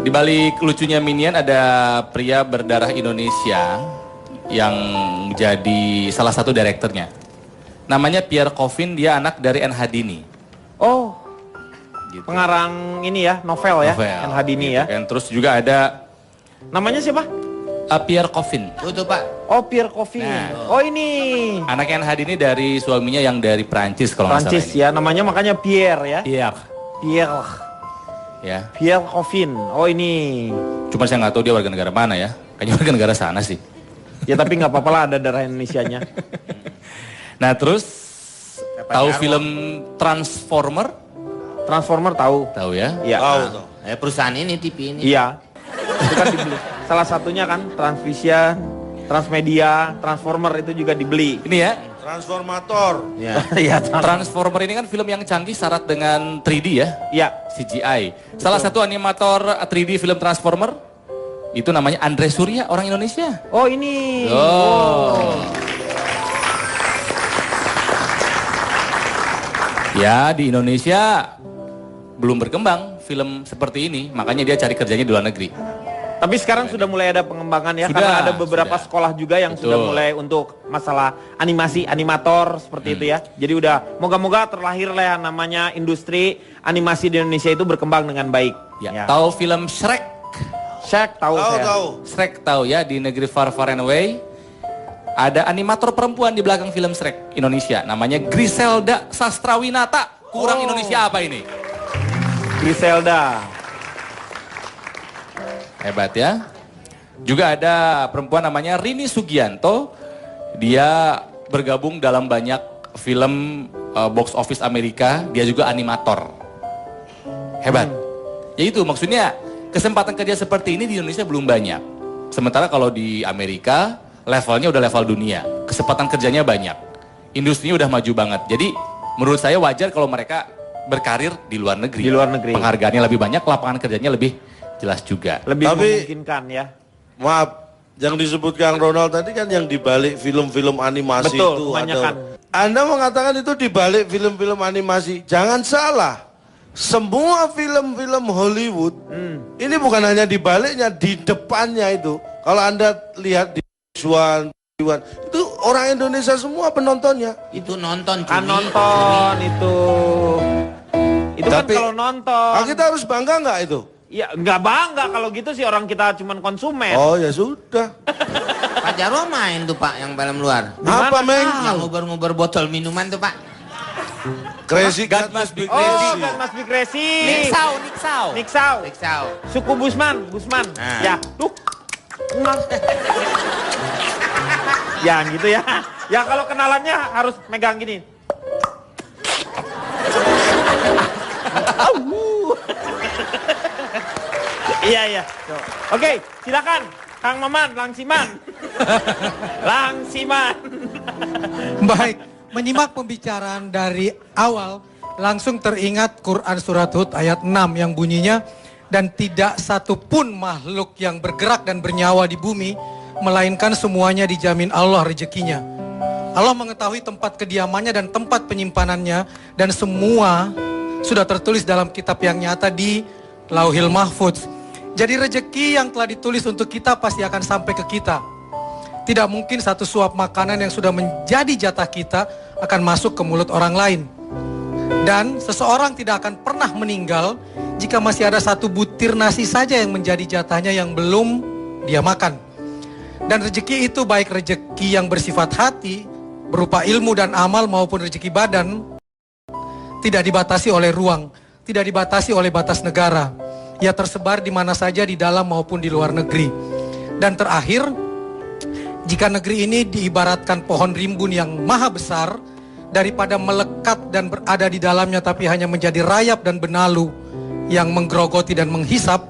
Di balik lucunya Minion ada pria berdarah Indonesia yang jadi salah satu direkturnya. Namanya Pierre Coffin, dia anak dari N. Hadini. Oh, gitu. Pengarang ini ya, novel ya, N. Hadini gitu, ya. Kan. Terus juga ada... Namanya siapa? Pierre Coffin. Itu Pak. Oh, Pierre Coffin. Nah, oh ini. Anak N. Hadini dari suaminya yang dari Prancis kalau nggak salah. Prancis ya, namanya makanya Pierre ya. Pierre. Ya. Pierre Coffin. Oh ini. Cuma saya nggak tahu dia warga negara mana ya. Kayaknya warga negara sana sih. Ya tapi nggak apa-apa lah ada darah Indonesianya. Nah terus tahu film Transformer? Transformer tahu. Tahu ya? Iya. Tahu. Perusahaan ini TV ini. Iya. Itu kan dibeli. Salah satunya kan Transvision, Transmedia, Transformer itu juga dibeli. Ini ya. Transformator. Ya. Ya, Transformer ini kan film yang canggih syarat dengan 3D ya. Iya. CGI. Salah satu animator 3D film Transformer itu namanya Andre Surya, orang Indonesia. Oh ini. Oh. Ya di Indonesia belum berkembang film seperti ini, makanya dia cari kerjanya di luar negeri. Tapi sekarang sudah mulai ada pengembangan ya, karena ada beberapa sekolah juga yang sudah mulai untuk masalah animasi, animator seperti itu ya. Jadi udah moga-moga terlahirlah yang namanya industri animasi di Indonesia itu berkembang dengan baik. Ya. Tahu film Shrek? Shrek tahu saya. Shrek tahu ya, di negeri far far and away. Ada animator perempuan di belakang film Shrek Indonesia, namanya Griselda Sastrawinata. Kurang Indonesia apa ini? Griselda. Hebat ya. Juga ada perempuan namanya Rini Sugianto. Dia bergabung dalam banyak film box office Amerika. Dia juga animator. Hebat. Ya itu maksudnya kesempatan kerja seperti ini di Indonesia belum banyak. Sementara kalau di Amerika levelnya udah level dunia. Kesempatan kerjanya banyak. Industrinya udah maju banget. Jadi menurut saya wajar kalau mereka berkarir di luar negeri. Di luar negeri. Penghargaannya lebih banyak, lapangan kerjanya lebih jelas juga. Lebih memungkinkan ya. Maaf, yang disebut Kang Ronald tadi kan yang dibalik film-film animasi. Betul, itu. kebanyakan. Anda mengatakan itu dibalik film-film animasi. Jangan salah. Semua film-film Hollywood, ini bukan hanya dibaliknya, di depannya itu. Kalau Anda lihat di Swan, itu orang Indonesia semua penontonnya. Itu nonton, kan nonton itu. Itu Tapi, kan kalau nonton. Kita harus bangga nggak itu? Ya nggak bangga kalau gitu sih, orang kita cuman konsumen. Oh ya sudah. Pak Jarwo main tuh Pak yang film luar. Apa Meng? Yang nguber-nguber botol minuman tuh Pak. Crazy God Must Be Oh, Crazy. God Must Be Crazy. Niksau. Suku Gusman. Nah. Ya, tuh. Ya gitu ya. Ya kalau kenalannya harus megang gini. Iya. Oke, silakan Kang Maman, Langsiman. Baik, menyimak pembicaraan dari awal langsung teringat Quran Surat Hud ayat 6 yang bunyinya, dan tidak satu pun makhluk yang bergerak dan bernyawa di bumi melainkan semuanya dijamin Allah rezekinya. Allah mengetahui tempat kediamannya dan tempat penyimpanannya, dan semua sudah tertulis dalam kitab yang nyata di Lauhil Mahfudz. Jadi rezeki yang telah ditulis untuk kita pasti akan sampai ke kita. Tidak mungkin satu suap makanan yang sudah menjadi jatah kita akan masuk ke mulut orang lain. Dan seseorang tidak akan pernah meninggal jika masih ada satu butir nasi saja yang menjadi jatahnya yang belum dia makan. Dan rezeki itu baik rezeki yang bersifat hati, berupa ilmu dan amal, maupun rezeki badan, tidak dibatasi oleh ruang, tidak dibatasi oleh batas negara. Ia tersebar di mana saja, di dalam maupun di luar negeri. Dan terakhir, jika negeri ini diibaratkan pohon rimbun yang maha besar, daripada melekat dan berada di dalamnya tapi hanya menjadi rayap dan benalu yang menggerogoti dan menghisap,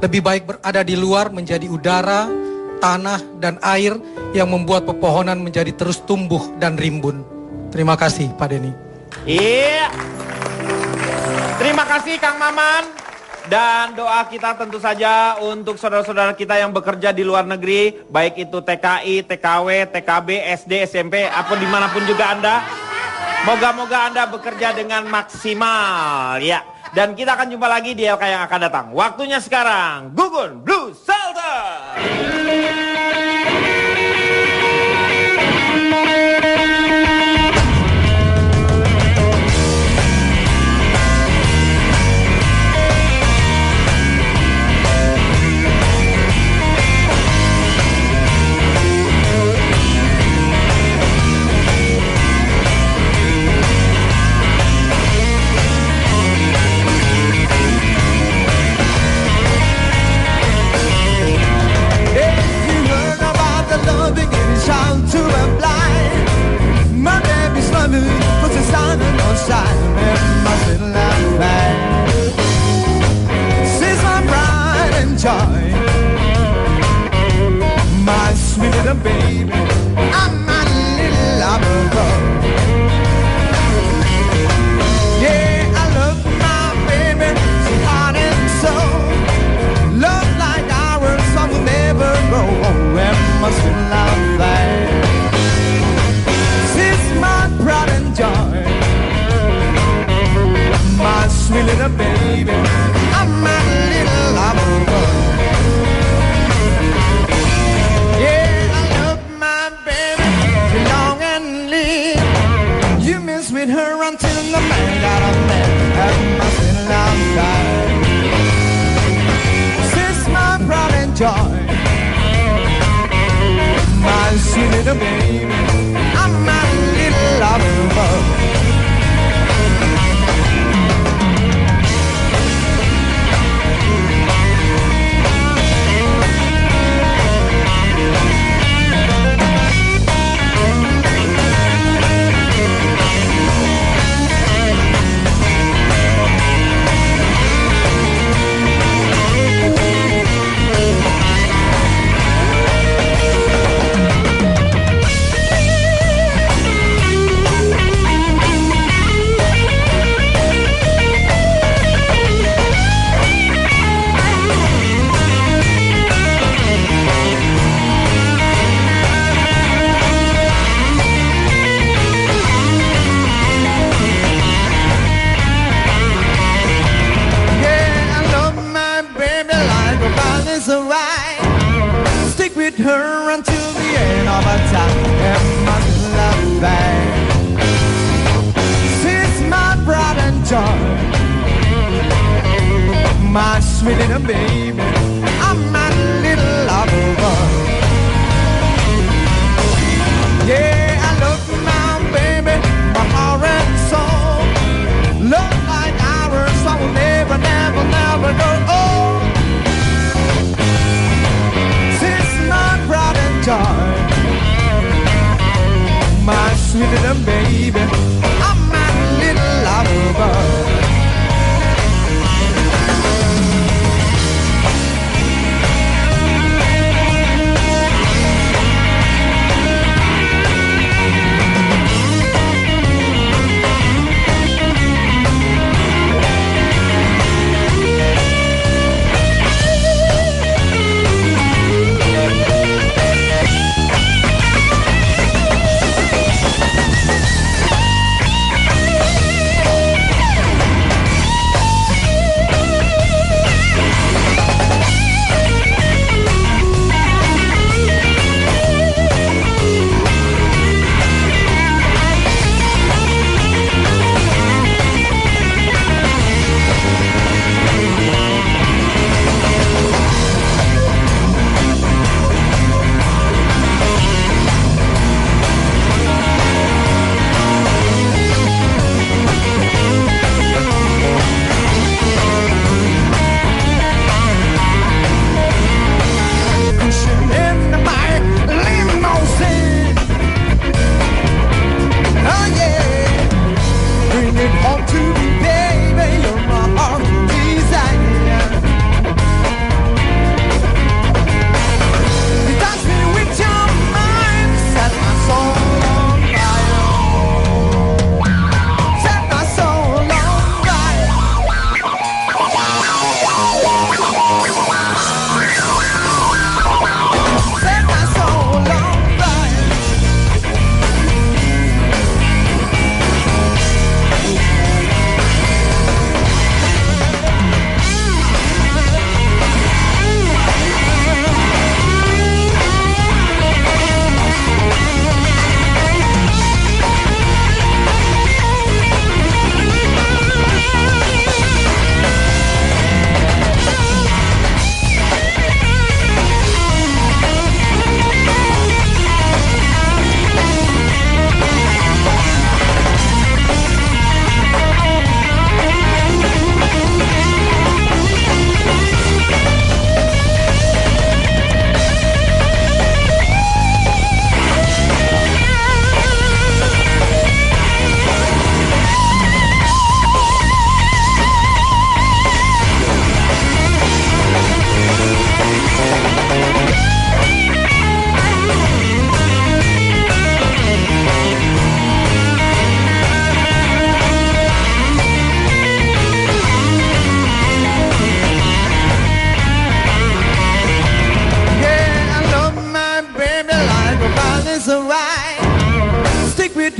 lebih baik berada di luar menjadi udara, tanah, dan air yang membuat pepohonan menjadi terus tumbuh dan rimbun. Terima kasih Pak Denny. Iya. Terima kasih Kang Maman. Dan doa kita tentu saja untuk saudara-saudara kita yang bekerja di luar negeri, baik itu TKI, TKW, TKB, SD, SMP, apa dimanapun juga Anda. Moga-moga Anda bekerja dengan maksimal ya. Dan kita akan jumpa lagi di LK yang akan datang. Waktunya sekarang, Gugun Blues Salter. To the blind, my baby's loving, puts a sign on side, and my little life. She's my pride and joy, my sweet little baby, I'm my little lover girl. Yeah, I love my baby, so heart and soul. Love like ours, some will never grow old, and my sweet life. Pride and joy, my sweet little baby, I'm my little lover girl. baby. I'm my little lover bug. Her until the end of our time and my love bag. She's my pride and joy, my sweet little baby. I'm my little lover boy. Yeah, I love my baby, my heart and soul. Love like ours, so I will never, never, never go old. My sweet little baby, I'm my little lover boy.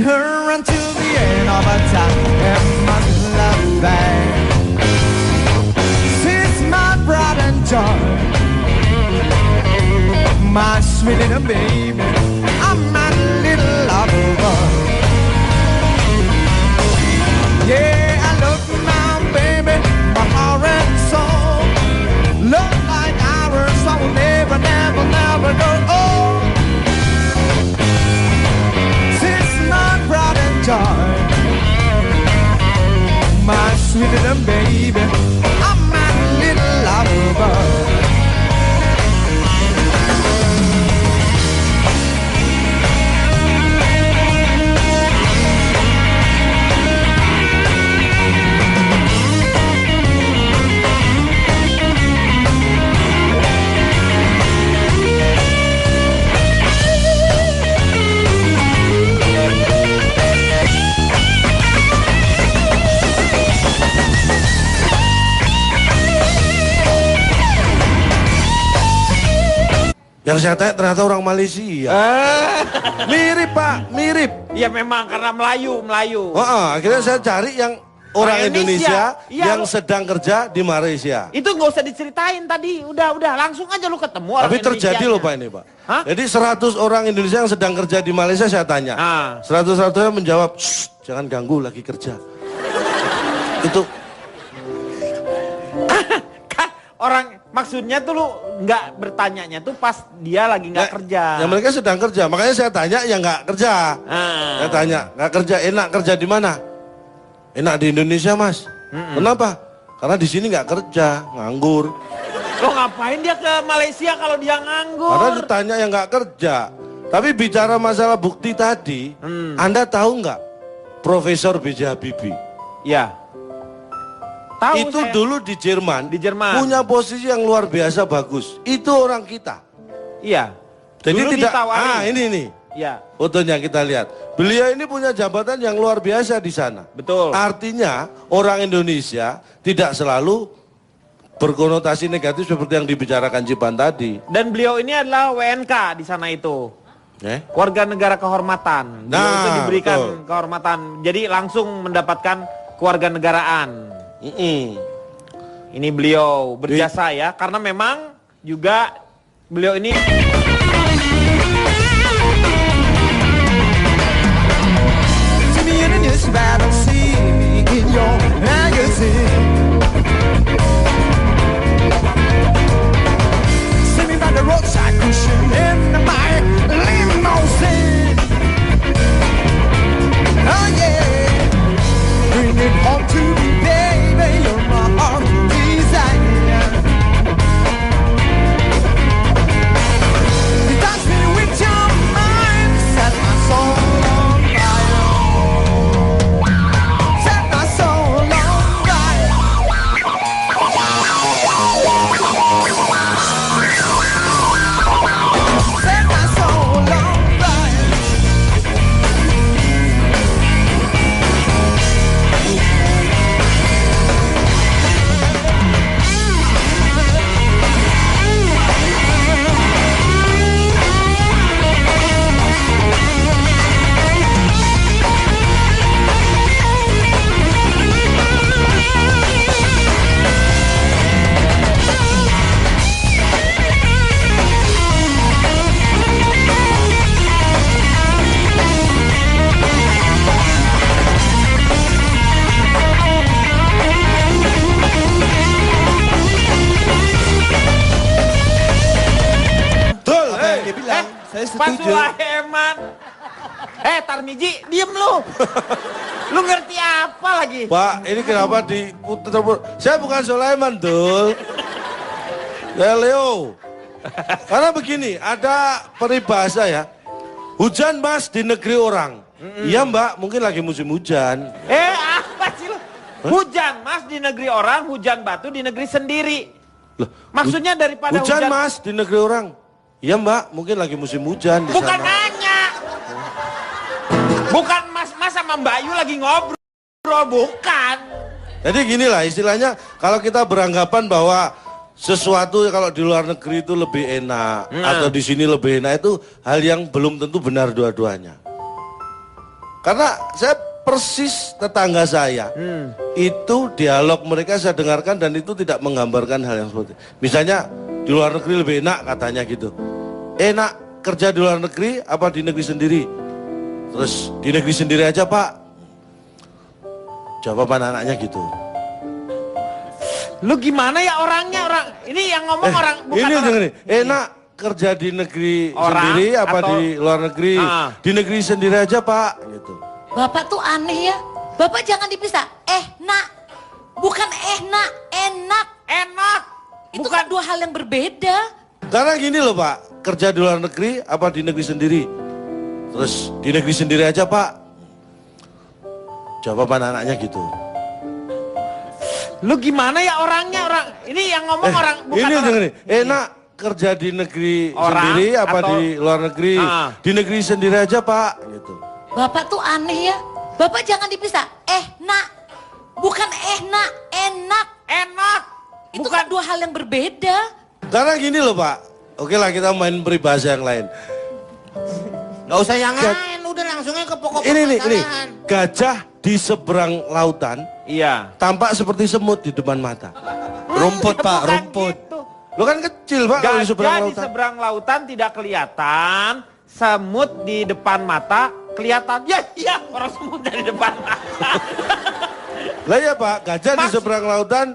her until the end of our time and my love bag. She's my pride and joy, my sweet little baby. I'm my little lover boy. Yeah, I love my baby, my heart and soul. Love like ours, I will never, never, never go old. woman, baby. I'm my little lover. Yang saya tanya ternyata orang Malaysia. Mirip Pak, mirip. Iya memang karena Melayu. Akhirnya saya cari yang orang Indonesia iya, yang sedang kerja di Malaysia. Itu nggak usah diceritain tadi, udah langsung aja lu ketemu orang Tapi terjadi loh Pak ini Pak. Hah? Jadi 100 orang Indonesia yang sedang kerja di Malaysia saya tanya. 100-100nya menjawab, jangan ganggu lagi kerja. Itu orang maksudnya tuh lu nggak bertanyanya tuh pas dia lagi nggak kerja. Ya mereka sedang kerja, makanya saya tanya yang nggak kerja. Saya tanya nggak kerja, enak kerja di mana? Enak di Indonesia Mas. Kenapa? Karena di sini nggak kerja, nganggur. Lo ngapain dia ke Malaysia kalau dia nganggur? Karena ditanya yang nggak kerja. Tapi bicara masalah bukti tadi, Anda tahu nggak Profesor B.J. Habibie? Ya. Tahu itu saya. Dulu di Jerman punya posisi yang luar biasa bagus. Itu orang kita. Iya. Jadi dulu tidak. ditawari. Ini nih. Iya. Fotonya kita lihat. Beliau ini punya jabatan yang luar biasa di sana. Betul. Artinya orang Indonesia tidak selalu berkonotasi negatif seperti yang dibicarakan Cipan tadi. Dan beliau ini adalah WNK di sana itu. Warga negara kehormatan. Beliau itu diberikan kehormatan. Jadi langsung mendapatkan kewarganegaraan. Ini beliau berjasa ya, karena memang juga beliau ini Pak Sulaiman. Tarmiji, diem lu. Lu ngerti apa lagi? Pak, ini kenapa diputar? Saya bukan Sulaiman, Dul. Ya Leo. Karena begini, ada peribahasa ya. Hujan Mas di negeri orang. Iya Mbak, mungkin lagi musim hujan. Apa sih lu? Hujan Mas di negeri orang, hujan batu di negeri sendiri. Loh, maksudnya daripada hujan Mas di negeri orang. Iya Mbak, mungkin lagi musim hujan di bukan sana. nanya. Bukan Mas sama Mbak Ayu lagi ngobrol, bukan. Jadi gini lah istilahnya, kalau kita beranggapan bahwa sesuatu kalau di luar negeri itu lebih enak atau di sini lebih enak, itu hal yang belum tentu benar dua-duanya. Karena saya persis tetangga saya, itu dialog mereka saya dengarkan dan itu tidak menggambarkan hal yang seperti itu. Misalnya di luar negeri lebih enak katanya gitu. Enak kerja di luar negeri apa di negeri sendiri? Terus di negeri sendiri aja Pak. Jawaban anaknya gitu. Lu gimana ya orangnya ini yang ngomong orang bukan ini orang. Ini enak kerja di negeri sendiri apa di luar negeri? Di negeri sendiri aja Pak gitu. Bapak tuh aneh ya. Bapak jangan dipisah. Nak. Bukan enak. Itu kan dua hal yang berbeda. Karena gini loh Pak, kerja di luar negeri apa di negeri sendiri? Terus di negeri sendiri aja Pak. Jawaban anaknya gitu. Lu gimana ya orangnya ini yang ngomong orang bukan ini orang. Ini enak kerja di negeri Orang sendiri apa atau- di luar negeri? Di negeri sendiri aja Pak gitu. Bapak tuh aneh ya. Bapak jangan dipisah. Bukan enak. Itu kan dua hal yang berbeda. Karena gini loh Pak. Oke lah kita main peribahasa yang lain. Nggak usah yang lain, udah langsungnya ke pokok Ini permasalahan. gajah di seberang lautan. Iya. Tampak seperti semut di depan mata. Rumput Pak, rumput. Lo kan kecil Pak kalau di seberang Gajah di lautan. seberang lautan tidak kelihatan, semut di depan mata kelihatan. Ya, iya, orang semut dari depan mata. Lah ya Pak, gajah di seberang lautan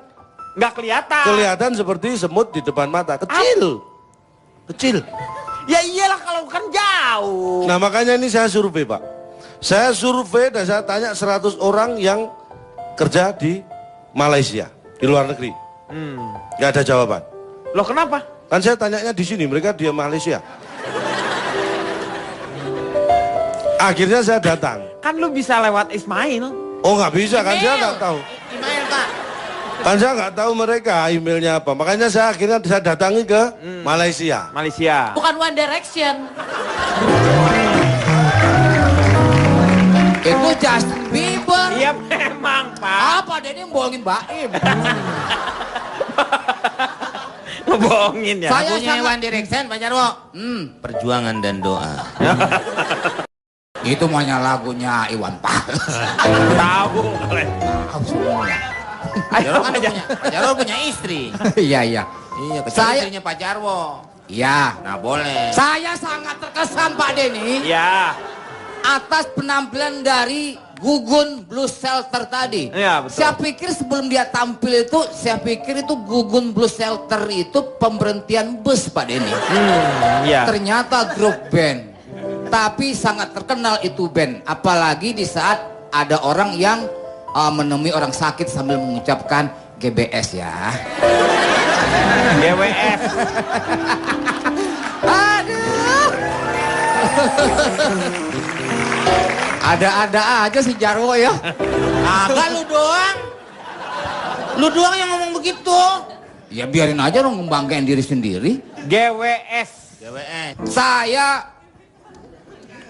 nggak kelihatan. Kelihatan seperti semut di depan mata. Kecil. Kecil. Ya iyalah kalau kan jauh. Nah makanya ini saya survei Pak. Saya survei dan saya tanya 100 orang yang kerja di Malaysia, di luar negeri. Gak ada jawaban. Loh kenapa? Kan saya tanyanya di sini, mereka di Malaysia. Akhirnya saya datang. Kan lu bisa lewat Ismail. Oh nggak bisa kan, saya nggak tahu. Email Pak. Kan saya nggak tahu mereka emailnya apa. Makanya saya akhirnya saya datangi ke Malaysia. Malaysia. Bukan One Direction. Itu Justin Bieber. Iya memang Pak. Apa dia ini bohongin Baim? Ngebohongin ya. Saya Lagunya sangat- One Direction Pak Jarwo. Perjuangan dan doa. Itu maunya lagunya Iwan Fals. Tahu. Jarwo kan punya, Pak Jarwo punya istri. Iya. Iya, kecuali istrinya Pak Jarwo. Iya. Nah boleh. Saya sangat terkesan Pak Denny. Ya. Atas penampilan dari Gugun Blues Shelter tadi. Iya, betul. Saya pikir sebelum dia tampil itu, saya pikir itu Gugun Blues Shelter itu pemberhentian bus Pak Denny. Iya. Ternyata grup band. Tapi sangat terkenal itu band. Apalagi di saat ada orang yang menemui orang sakit sambil mengucapkan GBS ya. GWS. Aduh. Ada-ada aja si Jarwo ya. Agak lu doang. Lu doang yang ngomong begitu. Ya biarin aja dong membanggain diri sendiri. GWS. Saya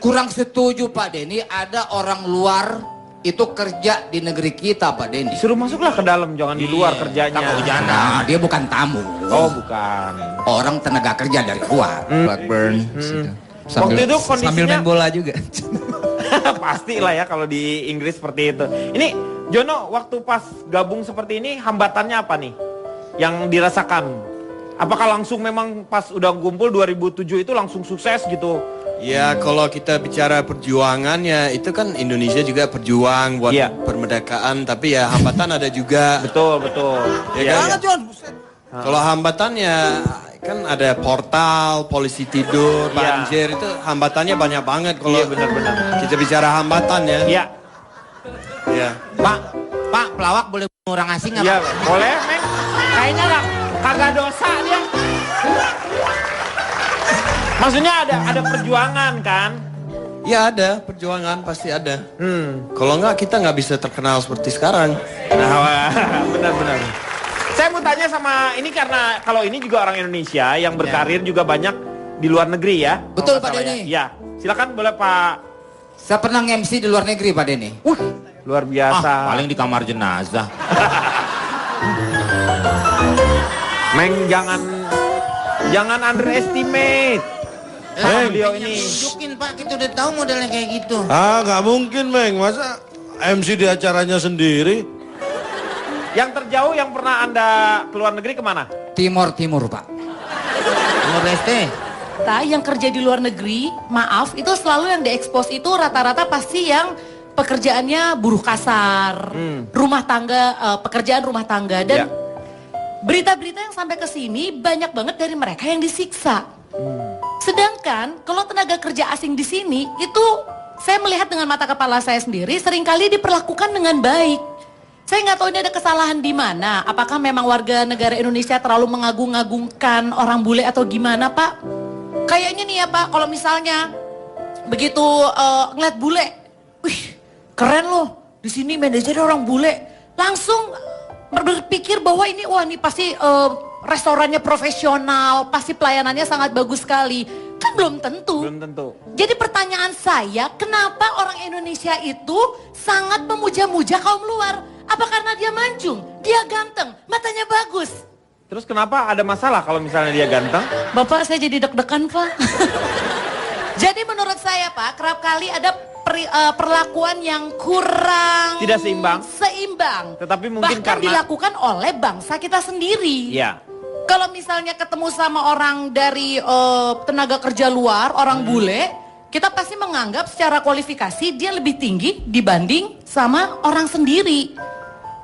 kurang setuju Pak Denny, ada orang luar itu kerja di negeri kita Pak Denny. Suruh masuklah ke dalam, jangan di luar kerjanya. Nah, dia bukan tamu. Oh bukan. Orang tenaga kerja dari luar. Blackburn. Waktu itu kondisinya sambil main bola juga. Pasti lah ya kalau di Inggris seperti itu. Ini Jono, waktu pas gabung seperti ini hambatannya apa nih yang dirasakan? Apakah langsung memang pas udah kumpul 2007 itu langsung sukses gitu? Ya kalau kita bicara perjuangan ya itu kan Indonesia juga berjuang buat permerdekaan, tapi ya hambatan ada juga. Betul. Ya kan? Kalau hambatan ya kan ada portal, polisi tidur, banjir itu hambatannya banyak banget kalau benar-benar. kita bicara hambatan ya. Iya. Iya. Pak pelawak boleh bunuh orang asing nggak Iya, Pak? boleh, Meng. Kayaknya kagak dosa dia. Maksudnya ada perjuangan kan? Ya ada, perjuangan pasti ada. Kalau enggak kita nggak bisa terkenal seperti sekarang. Nah, benar-benar. Saya mau tanya sama ini karena kalau ini juga orang Indonesia yang berkarir juga banyak di luar negeri ya. Betul Pak Salah Denny. Ya, silakan boleh Pak. Saya pernah MC di luar negeri Pak Denny. Luar biasa. Paling di kamar jenazah. Meng jangan underestimate. Beliau ini. Tunjukin Pak, kita udah tahu modelnya kayak gitu. Nggak mungkin Meng, masa MC di acaranya sendiri? Yang terjauh yang pernah Anda keluar negeri kemana? Timur Pak. Timur Leste. Yang kerja di luar negeri, maaf, itu selalu yang diekspos itu rata-rata pasti yang pekerjaannya buruh kasar, rumah tangga, pekerjaan rumah tangga. Dan berita-berita yang sampai ke sini banyak banget dari mereka yang disiksa. Sedangkan kalau tenaga kerja asing di sini itu saya melihat dengan mata kepala saya sendiri seringkali diperlakukan dengan baik. Saya nggak tahu ini ada kesalahan di mana. Apakah memang warga negara Indonesia terlalu mengagung-agungkan orang bule atau gimana, Pak? Kayaknya nih ya, Pak, kalau misalnya begitu ngeliat bule, wih, keren loh. Di sini manajernya orang bule. Langsung berpikir bahwa ini, wah ini pasti restorannya profesional, pasti pelayanannya sangat bagus sekali. Kan belum tentu. Belum tentu. Jadi pertanyaan saya, kenapa orang Indonesia itu sangat memuja-muja kaum luar? Apa karena dia mancung, dia ganteng, matanya bagus? Terus kenapa ada masalah kalau misalnya dia ganteng? Bapak, saya jadi deg-degan, Pak. Jadi menurut saya, Pak, kerap kali ada perlakuan yang kurang Tidak seimbang. Tetapi mungkin bahkan karena dilakukan oleh bangsa kita sendiri. Ya. Kalau misalnya ketemu sama orang dari tenaga kerja luar, orang bule, kita pasti menganggap secara kualifikasi dia lebih tinggi dibanding sama orang sendiri.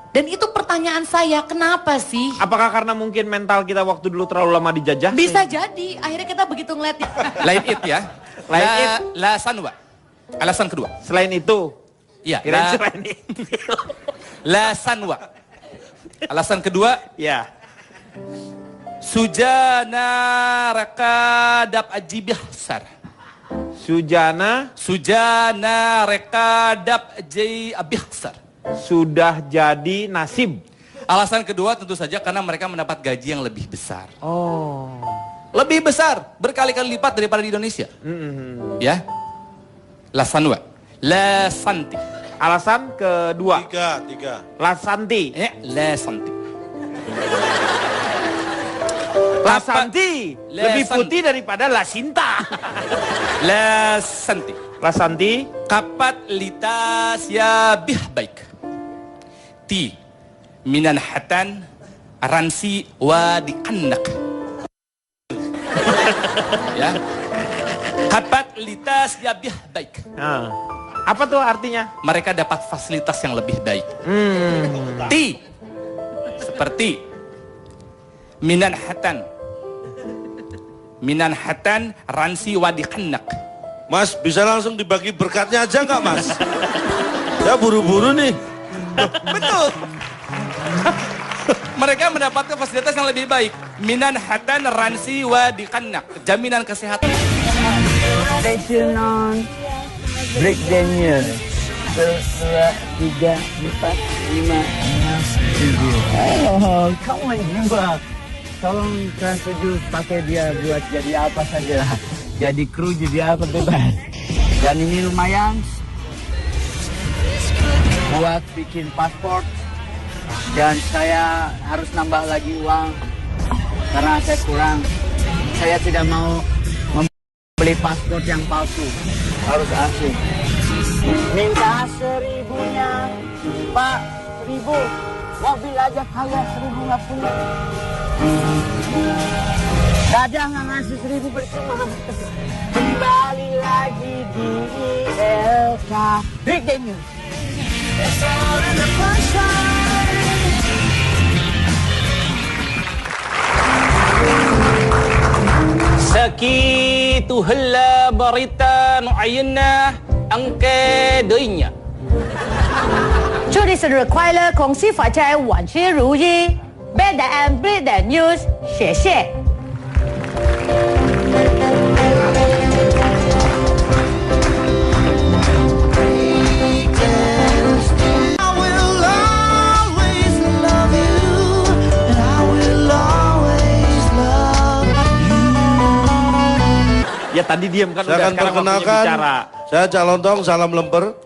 Dan itu pertanyaan saya, kenapa sih? Apakah karena mungkin mental kita waktu dulu terlalu lama dijajah? Bisa jadi, akhirnya kita begitu ngeliat. Lain it ya. Alasan wa. Alasan kedua. Selain itu. Iya. Selain itu. Lasan wa. Alasan kedua. Ya. Sujana rakadap ajibih sar. Sujana rekadap jai abihsar. Sudah jadi nasib. Alasan kedua tentu saja karena mereka mendapat gaji yang lebih besar. Oh. Lebih besar, berkali-kali lipat daripada di Indonesia. Ya. Lasanwa. Lasanti. Alasan kedua. Tiga. Lasanti. Ya, Lasanti. Lasanti lebih putih daripada Lasinta. Lasanti. Lasanti. Kapat litas ya bih baik. Ti minan hatan ransi wa dikannak. Ya. Kapat litas ya bih baik. Nah, apa tuh artinya? Mereka dapat fasilitas yang lebih baik. Ti seperti minan hatan ransi wadikannak. Mas, bisa langsung dibagi berkatnya aja nggak, Mas? Ya buru-buru nih. Betul. Mereka mendapatkan fasilitas yang lebih baik. Minan hatan ransi wadikannak. Jaminan kesehatan. Stay tune on Break Daniel. 1, 2, 3, 4, 5, 6, 7. Oh, kamu juga. Tolong Trans 7 pakai dia buat jadi apa saja. Jadi kru, jadi apa bebas. Dan ini lumayan buat bikin paspor. Dan saya harus nambah lagi uang karena saya kurang. Saya tidak mau membeli paspor yang palsu, harus asli. Minta 1.000-nya, Pak, 1.000. Mobil aja kaya 1.000 nggak punya. Dadah nggak ngasih 1.000 percuma. Kembali lagi di ILK Big Day News. Sakitu hella berita nu'ayna angke doinya. 祝你生日快乐，恭喜发财，万事如意。Bad and Bad News，谢谢。Ya tadi diam kan. Saya akan perkenalkan, saya Cak Lontong, salam lemper.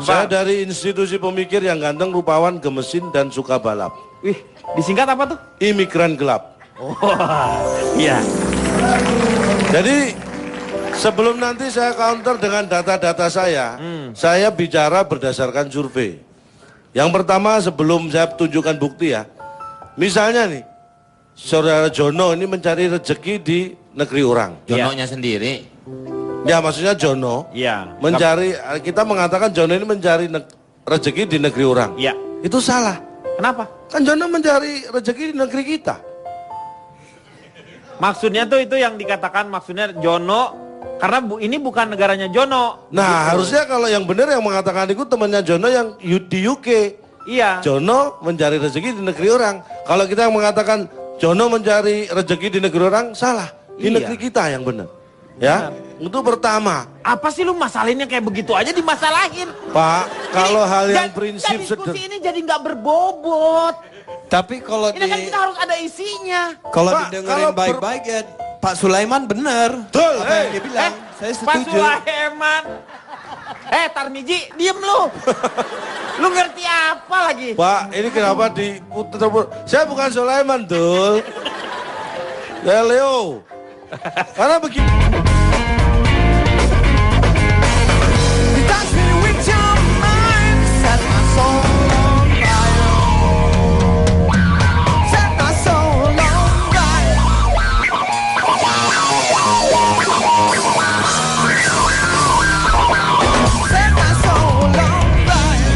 Saya dari institusi pemikir yang ganteng, rupawan, gemesin, dan suka balap. Wih, disingkat apa tuh? Imigran gelap. Oh, iya. Jadi sebelum nanti saya counter dengan data-data saya bicara berdasarkan survei. Yang pertama sebelum saya tunjukkan bukti ya. Misalnya nih, saudara Jono ini mencari rezeki di negeri orang. Jononya sendiri. Ya maksudnya Jono. Iya. Mencari, kita mengatakan Jono ini mencari rezeki di negeri orang. Iya. Itu salah. Kenapa? Kan Jono mencari rezeki di negeri kita. Maksudnya tuh itu yang dikatakan maksudnya Jono, karena ini bukan negaranya Jono. Nah gitu. harusnya kalau yang benar yang mengatakan itu temannya Jono yang di UK. Iya. Jono mencari rezeki di negeri orang. Kalau kita mengatakan Jono mencari rezeki di negeri orang, salah. Di Iya. negeri kita yang benar. Ya, itu pertama. Apa sih lu masalahinnya kayak begitu aja dimasalahin? Pak, kalau hal yang prinsip diskusi ini jadi nggak berbobot. Tapi kalau Ini kan kita harus ada isinya. kalau Pak, didengerin baik-baik ya Pak Sulaiman benar. Betul. Apa yang dia bilang, saya Pak setuju. Sulaiman. Tarmiji, diem lu. Lu ngerti apa lagi? Pak, ini kenapa diputar? Saya bukan Sulaiman, Dul. Ya Leo. Karena begini. Touch me with your mind, set my soul on fire. Set my soul on fire. Set my soul on fire.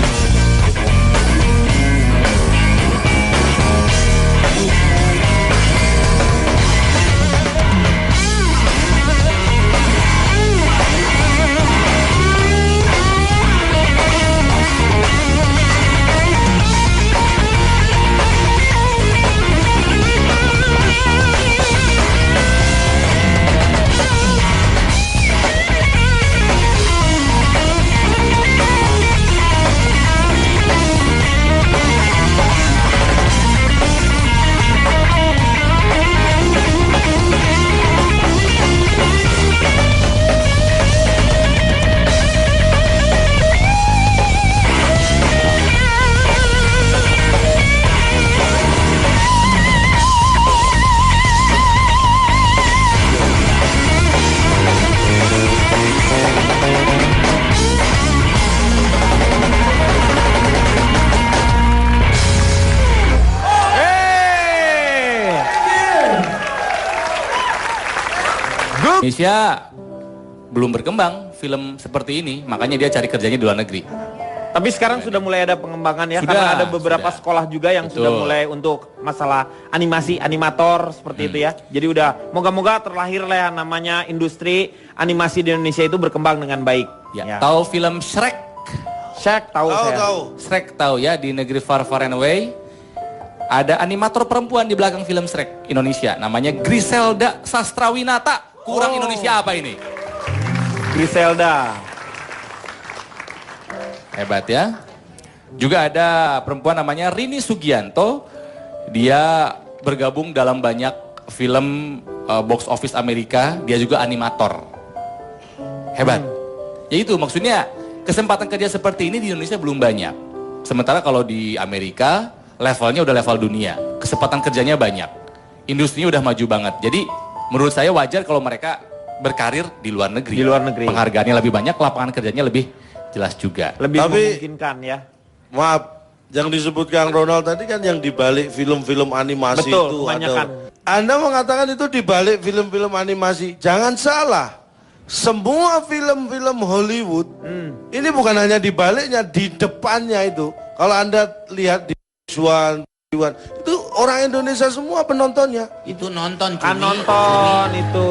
Indonesia belum berkembang film seperti ini, makanya dia cari kerjanya di luar negeri. Tapi sekarang sudah mulai ada pengembangan ya, Sudah, karena ada beberapa sekolah juga yang Betul. sudah mulai untuk masalah animasi, animator seperti itu ya. Jadi udah moga-moga terlahirlah yang namanya industri animasi di Indonesia itu berkembang dengan baik. Ya. Tahu film Shrek? Shrek tahu saya. Shrek tahu ya, di negeri far far and away. Ada animator perempuan di belakang film Shrek Indonesia, namanya Griselda Sastrawinata. Kurang Indonesia apa ini? Griselda. Hebat ya. Juga ada perempuan namanya Rini Sugianto. Dia bergabung dalam banyak film box office Amerika. Dia juga animator. Hebat. Ya itu maksudnya kesempatan kerja seperti ini di Indonesia belum banyak. Sementara kalau di Amerika levelnya udah level dunia. Kesempatan kerjanya banyak. Industrinya udah maju banget. Jadi menurut saya wajar kalau mereka berkarir di luar negeri. Di luar negeri. Penghargaannya lebih banyak, lapangan kerjanya lebih jelas juga. Lebih Tapi- memungkinkan ya. Maaf, yang disebut Kang Ronald tadi kan yang dibalik film-film animasi Betul, itu. kebanyakan. Anda mengatakan itu dibalik film-film animasi. Jangan salah. Semua film-film Hollywood, ini bukan hanya di baliknya, di depannya itu. Kalau Anda lihat di visual, itu orang Indonesia semua penontonnya. Itu nonton Kan nonton itu.